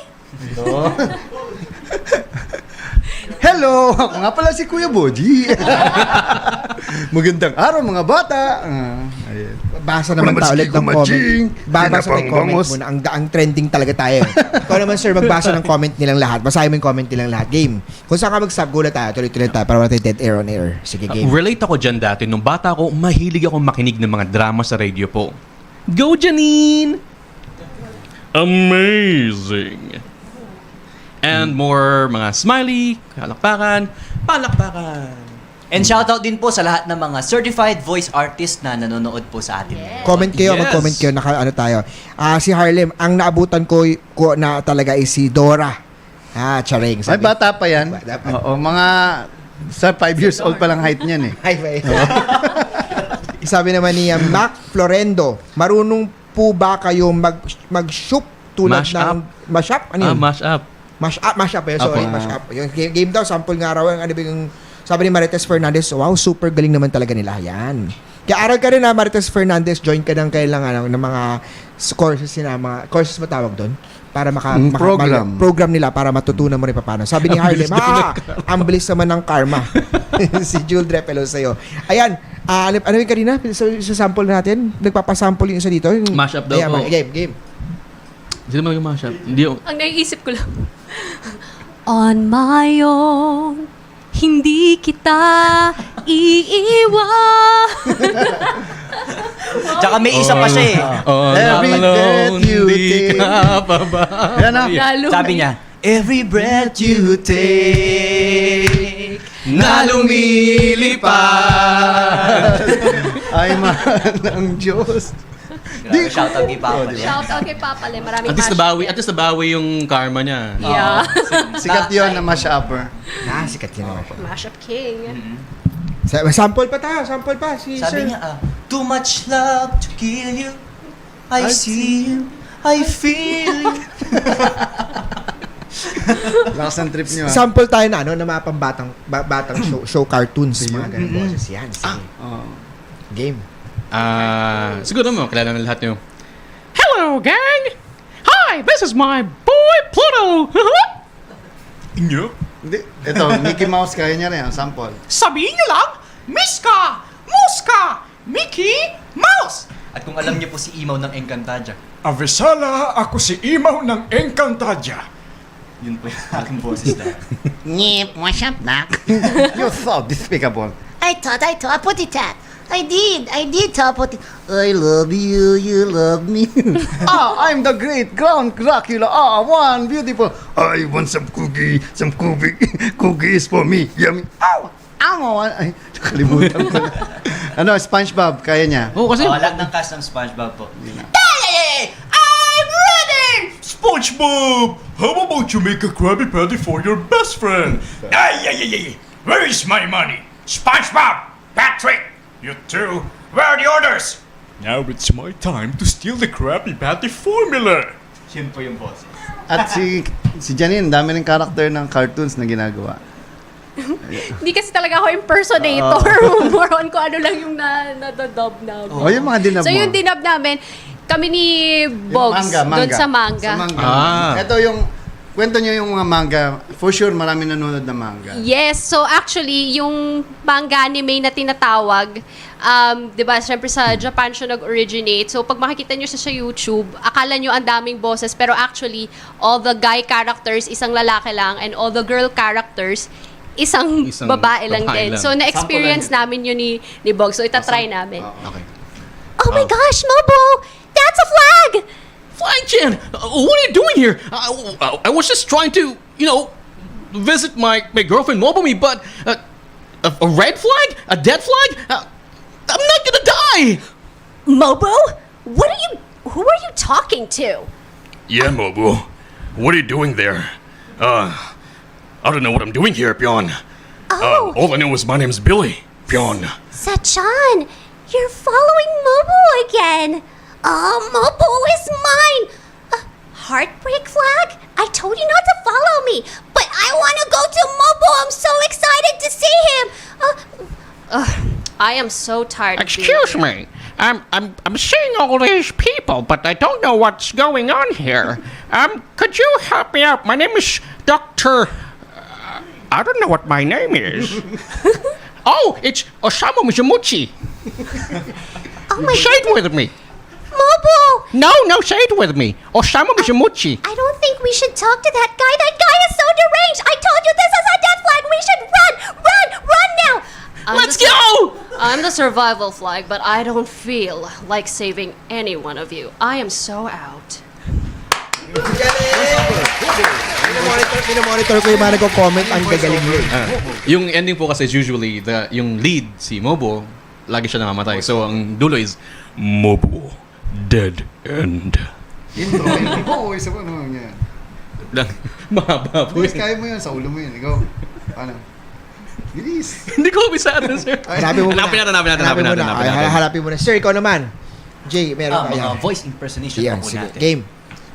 Hello! Ako nga pala si Kuya Boji. Magandang araw mga bata. Ayan. Basa naman tayo ulit ng comment. Babasa ng comment muna. Ang trending talaga tayo. Ikaw naman, sir, magbasa ng comment nilang lahat. Basahin mo yung comment nilang lahat. Game. Kung saan ka mag-stop, gulat tayo. Tuloy-tuloy tayo para wala tayo dead air on air. Sige, game. Relate ako dyan dati. Nung bata ako, mahilig akong makinig ng mga drama sa radio po. Go, Janine! Amazing! And more mga smiley, palakpakan. And shoutout din po sa lahat ng mga certified voice artist na nanonood po sa atin. Comment kayo, Yes. mag-comment kayo. Tayo. Si Harlem, ang naabutan ko na talaga is si Dora. Charing. Ay, bata pa yan. Bata pa. Oo, mga 5 years old pa lang height niyan eh. Hi, bye. Sabi naman ni Mac Florendo, marunong po ba kayo mag-shoot tulad Mash ng... up. Mash up? Ano yun? Mash up. Mash up yun. Sorry, Apo. mash up. Yung game daw, sample nga raw. Yung sabi ni Marites Fernandez, wow, super galing naman talaga nila. Yan. Kaya aral ka rin na Marites Fernandez, join ka ng kailangan ng mga courses nila, mga courses matawag doon para program nila para matutunan mo rin paano. Sabi ni Harlem, ang bilis naman ng karma. Si Jule Drepelo sa'yo. Ayan, ano yung kanina? Sa sample natin, nagpapasample yung isa dito. Yung, Mash up daw ayan, po. Game. Hindi naman yung mash up. Hindi yung... Ang naiisip ko lang. On my own, hindi kita iiwan. Tsaka may isa pa siya eh. Every breath you take. Yan na. Lalo Sabi niya, every breath you take na lumilipad. Ay man ng Diyos. Grabe, shoutout kay Papa. Shout out kay Papa Le. Maraming At least nabawi yung karma niya. Yeah. Sikat yun na mash-upper. Sikat yun naman. Mashup King. Sample pa tayo, sample pa. Si Sabi Sir. niya, too much love to kill you. I see you. I feel you. Lakas ng trip niyo. Sample tayo na mga batang show cartoons, mga ganun boses yan. Sige. Game. Siguro mo, kilala na lahat nyo. Hello, gang! Hi, this is my boy Pluto! Inyo? Hindi. Ito, Mickey Mouse, kaya niya rin ang sample. Sabihin niyo lang, Miska, Muska, Mickey Mouse! At kung alam niyo po si Imaw ng Encantadia, Avisala, ako si Imaw ng Encantadia. yun po yung aking boses na. Nyip, what's up, Mac? You're so despicable. I thought put it at. I did put it. I love you, you love me. I'm the great Count Dracula. One beautiful. I want some cookies for me. Yummy. Ow! Ay, kalimutan ko na. SpongeBob, kaya niya. Oo, kasi... Lahat ng cast ng SpongeBob po. I'm ready! SpongeBob, how about you make a Krabby Patty for your best friend? Ay! Where is my money? SpongeBob! Patrick! You two, where are the orders? Now it's my time to steal the Krabby Patty formula. Yun po yung boses. At si Janine, dami ng character ng cartoons na ginagawa. Hindi kasi talaga ako impersonator. More on kung ano lang yung na-dub namin. Oh, yung mga dinab So mo. yung dinab namin, kami ni Bogs, Yung doon sa manga. Sa manga. Ah. Ito yung, kwento nyo yung mga manga. For sure, marami nanonood na manga. Yes, so actually, yung manga anime na tinatawag, di ba, syempre sa Japan siya nag-originate. So pag makikita nyo siya sa YouTube, akala nyo ang daming boses, pero actually, all the guy characters, isang lalaki lang, and all the girl characters, isang babae lang babae din. lang. So na-experience namin yun ni Bog. So itatry namin. Okay. Oh my gosh, Mobo! That's a flag! Flag Chen, what are you doing here? I was just trying to, visit my girlfriend Mobomi, but a red flag? A dead flag? I'm not gonna die! Mobo? Who are you talking to? Yeah, Mobo. What are you doing there? I don't know what I'm doing here, Pyon. Oh. All I know is my name's Billy. Pyon. Sachan, you're following Mobo again. Mobo is mine. Heartbreak flag? I told you not to follow me, but I want to go to Mobo. I'm so excited to see him. I am so tired of being Excuse me. I'm seeing all these people, but I don't know what's going on here. Could you help me out? My name is Dr. I don't know what my name is. Oh, it's Osamu Mizumichi. Oh my Say it with me. Mobo! No, say it with me. Osamu Mizumichi. I don't think we should talk to that guy. That guy is so deranged. I told you this is a death flag. We should run now. Let's go! I'm the survival flag, but I don't feel like saving any one of you. I am so out. Minomonitor ko yung mga nagko-comment. Ang gagaling mo. Yung ending po kasi is usually yung lead, si Mobo, lagi siya namamatay. So ang dulo is Mobo, dead end. Intro. Oo, isa pa naman yan. Lang, mahaba po Bilis, yun. kaya mo yan. Sa ulo mo yan. Ikaw. Paano? Bilis. Hindi ko bisado, sir. Hanapin mo muna. Hanapin natin. Hanapin mo na. Sir, ikaw naman. Jay, meron ka Mga yan. voice impersonation Yan, po sige. natin. Game.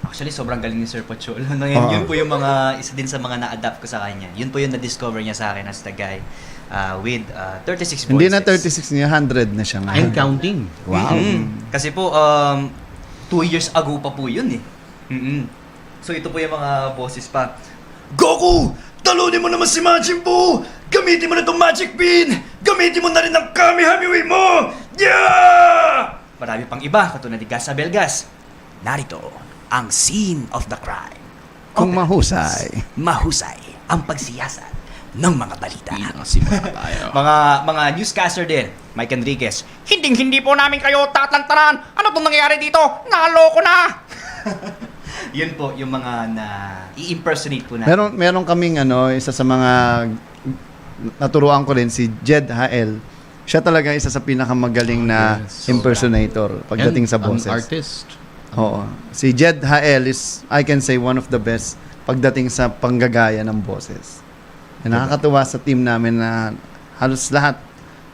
Actually, sobrang galing ni Sir Pocholo. No, yun po yung mga, isa din sa mga na-adapt ko sa kanya. Yun po yung na-discover niya sa akin as the guy with 36 voices. Hindi na 36 niya, 100 na siya ngayon. And counting. Wow. Kasi po, 2 years ago pa po yun eh. So ito po yung mga boses pa. Goku! Talunin mo naman si Majin Buu! Gamitin mo na itong Magic Bean! Gamitin mo na rin ang Kamehameha mo! Yeah! Marami pang iba, katulad ni Gas Abelgas. Narito, ang scene of the crime. Kung mahusay. Mahusay ang pagsiyasat ng mga balita. Simula tayo. mga newscaster din, Mike Enriquez. Hindi po namin kayo tatantaran. Ano pong nangyayari dito? Naloko na! Yun po yung mga na i-impersonate po natin. Meron kaming isa sa mga naturuan ko rin si Jed Hael. Siya talaga isa sa pinakamagaling na impersonator pagdating sa boses. An artist. Oo. Si Jed Hael is, I can say, one of the best pagdating sa panggagaya ng boses. Nakakatuwa sa team namin na halos lahat.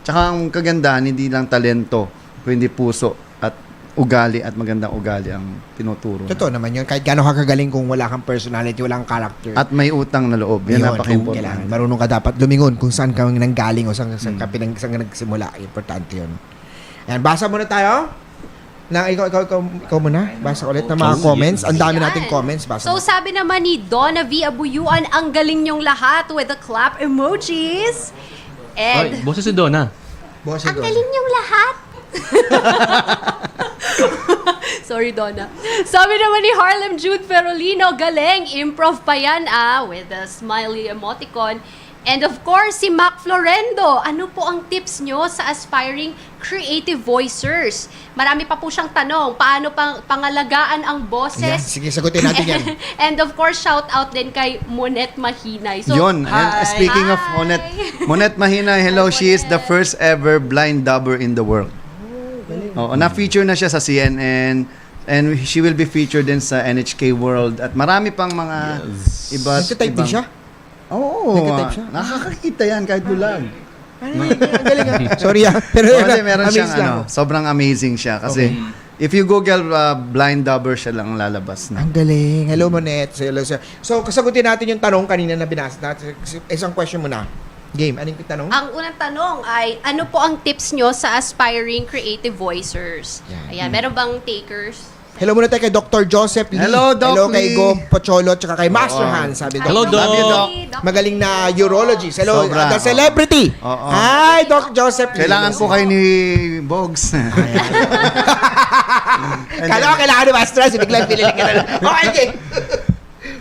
Tsaka ang kagandahan, hindi lang talento, kundi puso at ugali at magandang ugali ang tinuturo. Totoo naman yun. Kahit gano'n ka kagaling kung wala kang personality, wala kang character. At may utang na loob. Yan Yun, kailangan. napaka-important. Marunong ka dapat lumingon kung saan ka nanggaling o saan ka nagsimula. Importante yun. Ayan, basa muna tayo. Ikaw muna. Basa ulit ng mga comments. Ang dami nating comments. Basa So mo. sabi naman ni Donna V. Abuyuan, ang galing niyong lahat with the clap emojis. Ay, And boses si Donna. Boss, Ang ikaw. galing niyong lahat. sorry, Donna. Sabi naman ni Harlem Jude Ferolino, galing, improv pa yan with a smiley emoticon. And of course, si Mac Florendo. Ano po ang tips nyo sa aspiring creative voicers? Marami pa po siyang tanong. Paano pangalagaan ang Yan, boses? sige, sagutin natin yan. And of course, shout out din kay Monet Mahinay. So, Yun. And speaking of Hi. Monet Mahina, hello, she is the first ever blind dubber in the world. Na-feature na siya sa CNN and she will be featured din sa NHK World at marami pang mga Nagtatype din siya? Oo. Nagtatype siya? Nakakakita yan kahit bulag. Ang galing ah. Sorry ah. Pero Kasi meron amazed siyang lang ako. sobrang amazing siya kasi if you Google blind dubber siya lang lalabas na. Ang galing. Hello, Monet. Hello, sir. So, kasagutin natin yung tanong kanina na binasa natin. Isang question muna. Game. Anong tanong? Ang unang tanong ay, ano po ang tips nyo sa aspiring creative voicers? Ayan, meron bang takers? Hello muna tayo kay Dr. Joseph Lee. Hello, Doc Hello kay Lee. Go Pocholo, tsaka kay Master Hans. Sabi Hello, Doc. Doc. Love you, Doc. Magaling na urologist. Hello, Sobra, the celebrity. Oo. Hi, Doc Joseph Lee. Kailangan po kayo ni Bogs. Kala ko kailangan ni Master Hans. Biglang pinili ka na. Okay.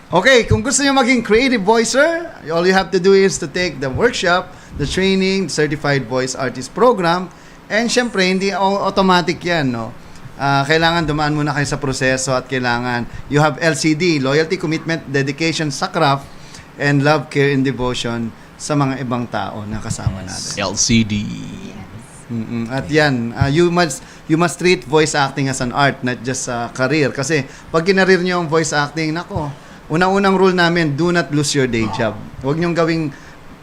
Okay, kung gusto niyo maging creative voicer, all you have to do is to take the workshop, the training, Certified Voice Artist Program, and syempre, hindi automatic yan, no? Kailangan dumaan muna kayo sa proseso at kailangan you have LCD, Loyalty, Commitment, Dedication sa craft, and Love, Care, and Devotion sa mga ibang tao na kasama natin. LCD. At yan, you must treat voice acting as an art, not just a career. Kasi pag kinareer nyo yung voice acting, nako, unang-unang rule namin, do not lose your day job. Huwag nyong gawing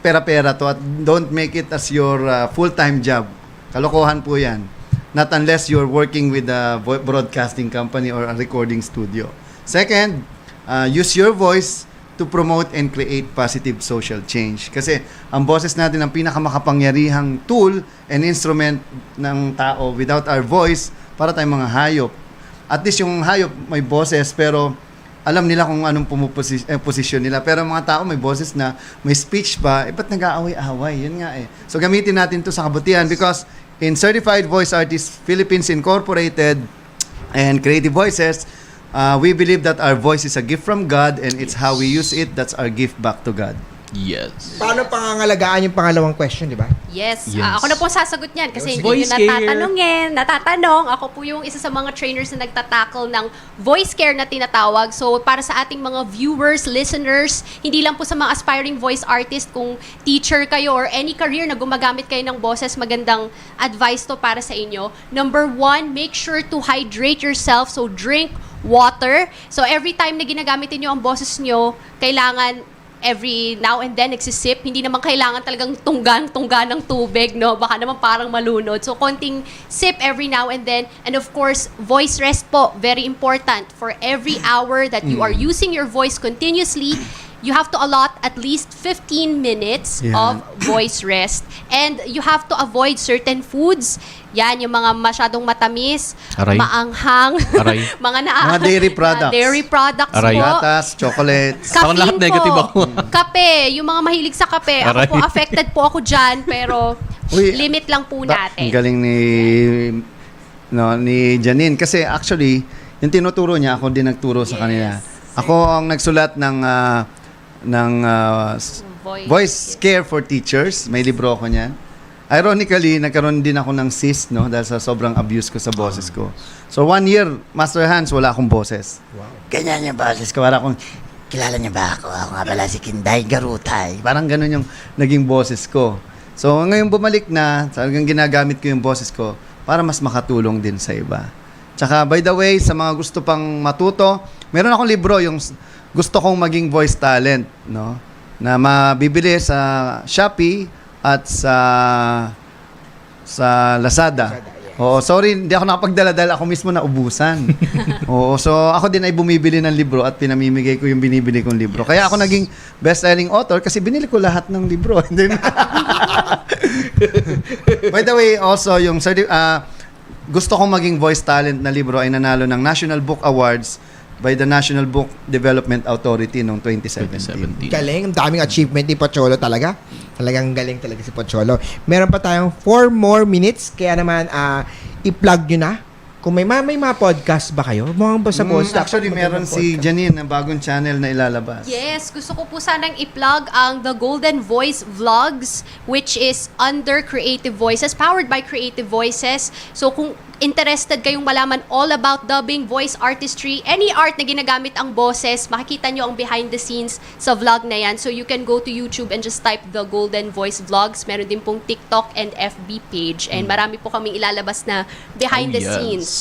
pera-pera to at don't make it as your full-time job. Kalokohan po yan. Not unless you're working with a broadcasting company or a recording studio. Second, use your voice to promote and create positive social change. Kasi ang boses natin ang pinakamakapangyarihang tool and instrument ng tao. Without our voice, para tayong mga hayop. At least yung hayop may boses pero alam nila kung anong posisyon nila. Pero mga tao may boses na, may speech pa, ba't nag-aaway-away? Yun nga eh. So gamitin natin to sa kabutihan because in Certified Voice Artists Philippines Incorporated and Creative Voices, we believe that our voice is a gift from God and it's how we use it, that's our gift back to God. Yes. Paano pangangalagaan yung pangalawang question, di ba? Yes. Yes. Ako na po ang sasagot niyan kasi hindi Voice nyo care. natatanong. Ako po yung isa sa mga trainers na nagtatackle ng voice care na tinatawag. So, para sa ating mga viewers, listeners, hindi lang po sa mga aspiring voice artist, kung teacher kayo or any career na gumagamit kayo ng boses, magandang advice to para sa inyo. Number 1, make sure to hydrate yourself. So, drink water. So, every time na ginagamit niyo ang boses nyo, kailangan every now and then nagsisip. Hindi naman kailangan talagang tunggan ng tubig, no? Baka naman parang malunod. So, konting sip every now and then. And of course, voice rest po, very important. For every hour that you are using your voice continuously, you have to allot at least 15 minutes of voice rest. And you have to avoid certain foods. Yan, yung mga masyadong matamis, Aray. maanghang, Aray. mga dairy products. Dairy products Aray. po. Gatas, chocolates. Parang lahat Caffeine negative po. ako. Kape, yung mga mahilig sa kape. Ako Aray. po, affected po ako dyan, pero Uy, limit lang po Ang natin. galing ni Janine kasi actually yung tinuturo niya ako din nagturo sa kanila. Ako ang nagsulat ng Voice Care for Teachers. May libro ako niyan. Ironically, nagkaroon din ako ng cyst, no, dahil sa sobrang abuse ko sa boses ko. So 1 year, Master Hans, wala akong boses. Ganyan yung boses ko. Para akong Kilala niyo ba ako? Ako nga pala si Kinday Garutay. parang ganun yung naging boses ko. So ngayon bumalik na, talagang ginagamit ko yung boses ko para mas makatulong din sa iba. Tsaka by the way, sa mga gusto pang matuto, meron akong libro yung gusto kong maging voice talent, no? Na mabibili sa Shopee at sa Lazada. Oo, sorry, hindi ako nakapagdala dahil ako mismo naubusan. Oo, so ako din ay bumibili ng libro at pinamimigay ko yung binibili kong libro. Kaya ako naging best-selling author kasi binili ko lahat ng libro. By the way, also yung gusto kong maging voice talent na libro ay nanalo ng National Book Awards by the National Book Development Authority noong 2017. Galing. Ang daming achievement ni Pocholo talaga. Talagang galing talaga si Pocholo. Meron pa tayong 4 more minutes. Kaya naman, i-plug nyo na. Kung may mga podcast ba kayo? Mga ba sa podcast? Actually, meron si Janine na bagong channel na ilalabas. Yes, gusto ko po sanang i-plug ang The Golden Voice Vlogs, which is under Creative Voices, powered by Creative Voices. So kung interested kayong malaman all about dubbing, voice artistry, any art na ginagamit ang boses, makikita nyo ang behind the scenes sa vlog na yan. So you can go to YouTube and just type The Golden Voice Vlogs. Meron din pong TikTok and FB page. And marami po kaming ilalabas na behind the scenes.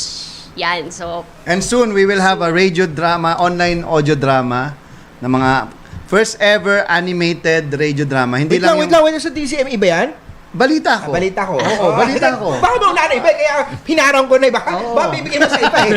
Yan, so And soon, we will have a radio drama, online audio drama, na mga first ever animated radio drama. Hindi Wait lang, yung... sa DCME ba yan? Balita ko. Balita ko. Oo, balita ko. Baka mo na iba, kaya hinarang ko na iba. Baka bibigyan mo sa iba eh.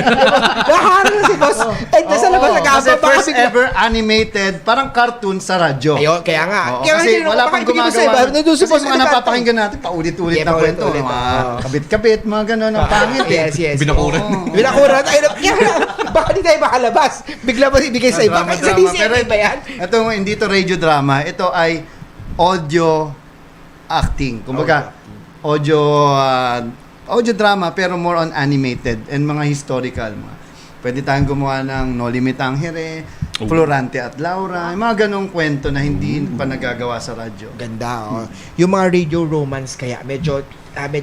Naharang na si boss. Ay, nasa labas Kasi nag-aabang. first ever animated, parang cartoon sa radyo. Ayun, kaya nga. Oo, Kaya nga kasi hindi wala baka pang ibigay mo sa iba. gumagawa. Nandun si Kasi boss. mga napapakinggan natin, paulit-ulit Yeah, na kwento. paulit-ulit, Mga oo. kabit-kabit, mga gano'n, ang pangit eh. Yes. Binakuran. Binakuran. Ay, kaya nga, baka di tayo makalabas. Bigla mo ibigay sa iba. Drama, Kasi drama. di Pero siya iba yan. ito, hindi to radio drama. Ito ay audio acting. Kumbaga, audio drama pero more on animated and mga historical. Pwede tayong gumawa ng No Limit ang Here, Florante at Laura, yung mga ganong kwento na hindi pa nagagawa sa radyo. Ganda, oh. Yung mga radio romance kaya, medyo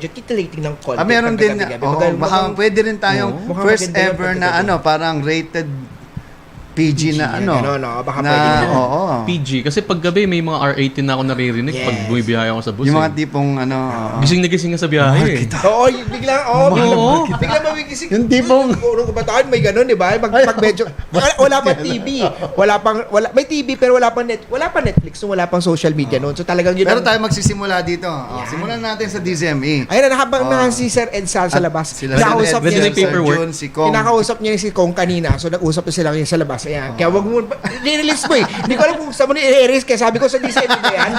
titillating ng content. Meron din, paggabi-gabi. baka pwede rin tayong mukhang first maganda yun ever na paggabi. parang rated PG na baka na, pwede na. oo. PG. Kasi pag gabi may mga R18 na ako naririnig pag Yes. bumibiyahe ako sa bus. Yung mga eh. tipong Gising na gising nga sa biyahe. Oo, bigla mabigising. Yung tipong- Puro kabataan, may ganun, di ba? Pag medyo, wala pang TV. May TV pero wala pang Netflix, wala pang social media noon. So talagang yun. Pero tayo magsisimula dito. Simulan natin sa DZME. Ayun na, habang na si Sir Ed Sal sa labas. Sila Kinakausap Ed, niya Ed, paperwork. Jun, si Kong. Kinakausap niya si Kong kanina. So nag-usap na sila ngayon sa labas. Ayan. Kaya wag mo, i-release mo eh. Hindi ko alam kung saan mo i-release. Kaya sabi ko sa DCM ba yan?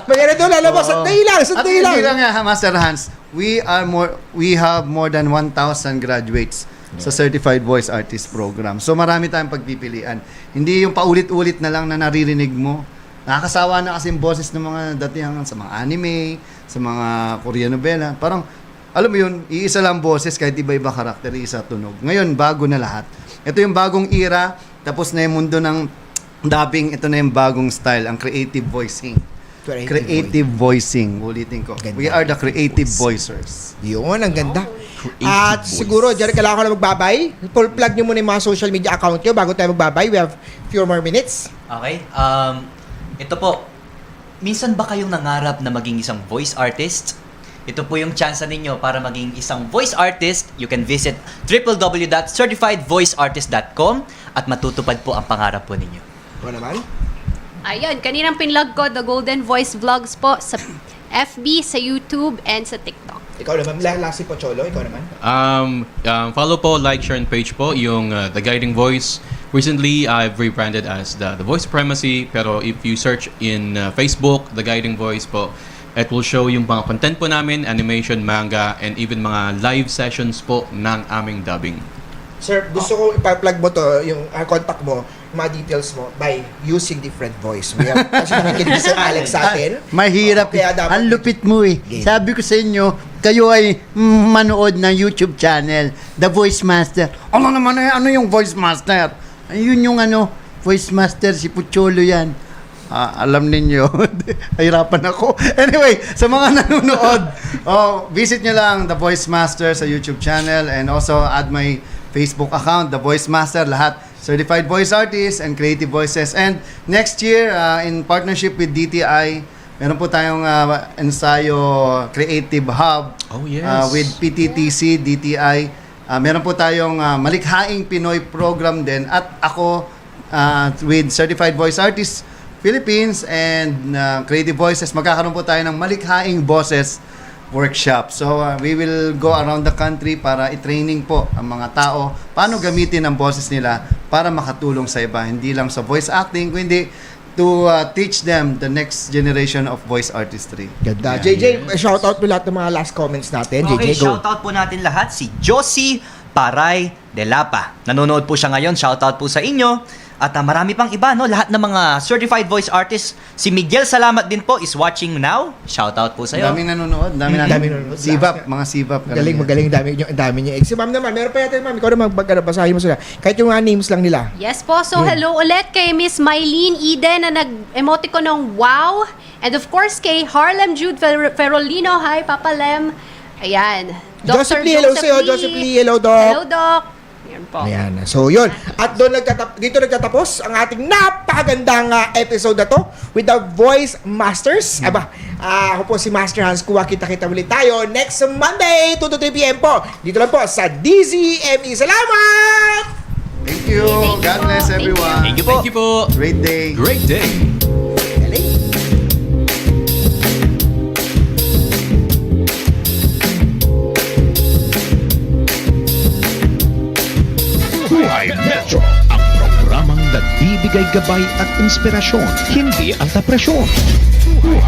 Maganda doon, lalabas. Sandali lang. At hindi lang nga, Master Hans, we have more than 1,000 graduates sa Certified Voice Artist Program. So marami tayong pagpipilian. Hindi yung paulit-ulit na lang na naririnig mo. Nakakasawa na kasi yung boses ng mga datihan sa mga anime, sa mga Korean novela. Parang, alam mo yun, iisa lang boses kahit iba-iba karakter, isa tunog. Ngayon, bago na lahat. Ito yung bagong era, tapos na yung mundo ng dubbing, ito na yung bagong style, ang creative voicing. Creative voicing, ulitin ko. Ganda. We are the creative voicers. Yun, ang ganda. At siguro, dyan kailangan ko na magbabay. Full plug nyo muna yung mga social media account nyo bago tayo magbabay. We have few more minutes. Okay. Ito po. Minsan ba kayong nangarap na maging isang voice artist? Ito po yung chance ninyo para maging isang voice artist. You can visit www.certifiedvoiceartist.com at matutupad po ang pangarap po ninyo. Ano naman? Ayun, kaninang pinlog ko, The Golden Voice Vlogs po sa FB, sa YouTube, and sa TikTok. Ikaw naman, Lassie Pocholo, ikaw naman. Follow po, like, share, and page po yung The Guiding Voice. Recently, I've rebranded as the Voice Supremacy. Pero if you search in Facebook, The Guiding Voice po, it will show yung mga content po namin, animation, manga, and even mga live sessions po ng aming dubbing. Sir, gusto ko ipa-plug mo to, yung contact mo, mga details mo, by using different voice. We have, kasi nakikinig si Alex sa atin. Mahirap. Kaya dapat- Ang lupit mo eh. Game. Sabi ko sa inyo, kayo ay manood ng YouTube channel, The Voice Master. Ano naman ano yung voice master? Ayun yung Voice Master, si Pucholo yan. Alam ninyo, hirapan ako. Anyway, sa mga nanonood, visit nyo lang The Voice Master sa YouTube channel and also add my Facebook account, The Voice Master, lahat certified voice artists and creative voices. And next year, in partnership with DTI, meron po tayong ensayo creative hub Oh, yes. with PTTC, DTI. Meron po tayong Malikhaing Pinoy program din at ako with Certified Voice Artists Philippines and Creative Voices, magkakaroon po tayo ng Malikhaing Boses workshop. So, we will go around the country para i-training po ang mga tao paano gamitin ang boses nila para makatulong sa iba. Hindi lang sa voice acting, kundi to teach them the next generation of voice artistry. Ganda. JJ, shoutout mo lahat ng mga last comments natin. Okay, JJ, go. shoutout po natin lahat si Josie Paray de Lapa. Nanonood po siya ngayon. Shoutout po sa inyo. At marami pang iba, no? Lahat ng mga certified voice artists. Si Miguel Salamat din po is watching now. Shoutout po sa iyo. Daming nanonood. Daming nanonood. Sibap, mga sibap. Magaling, dami niya. Si ma'am naman, meron pa yata ma'am, ikaw naman, basahin mo sila. Kahit yung mga names lang nila. Yes po. So, hello ulit kay Miss Mylene Eden na nag-emoticon ng wow. And of course, kay Harlem Jude Ferolino. Hi, Papa Lem. Ayan. Joseph Lee, hello sa'yo. Joseph Lee, hello, Doc. Hello, Doc. Ayan po. Ayan. So, yun. At doon dito nagtatapos ang ating napakagandang episode na to with the Voice Masters. Aba, ako po si Master Hans Kuwa. Kita-kita ulit tayo next Monday, 2 to 3 p.m. po. Dito lang po sa DZME. Salamat! Thank you. God bless everyone. Thank you po. Thank you po. Great day. Great day. Buhay Metro, ang programang nagbibigay gabay at inspirasyon, hindi alta presyon. Buhay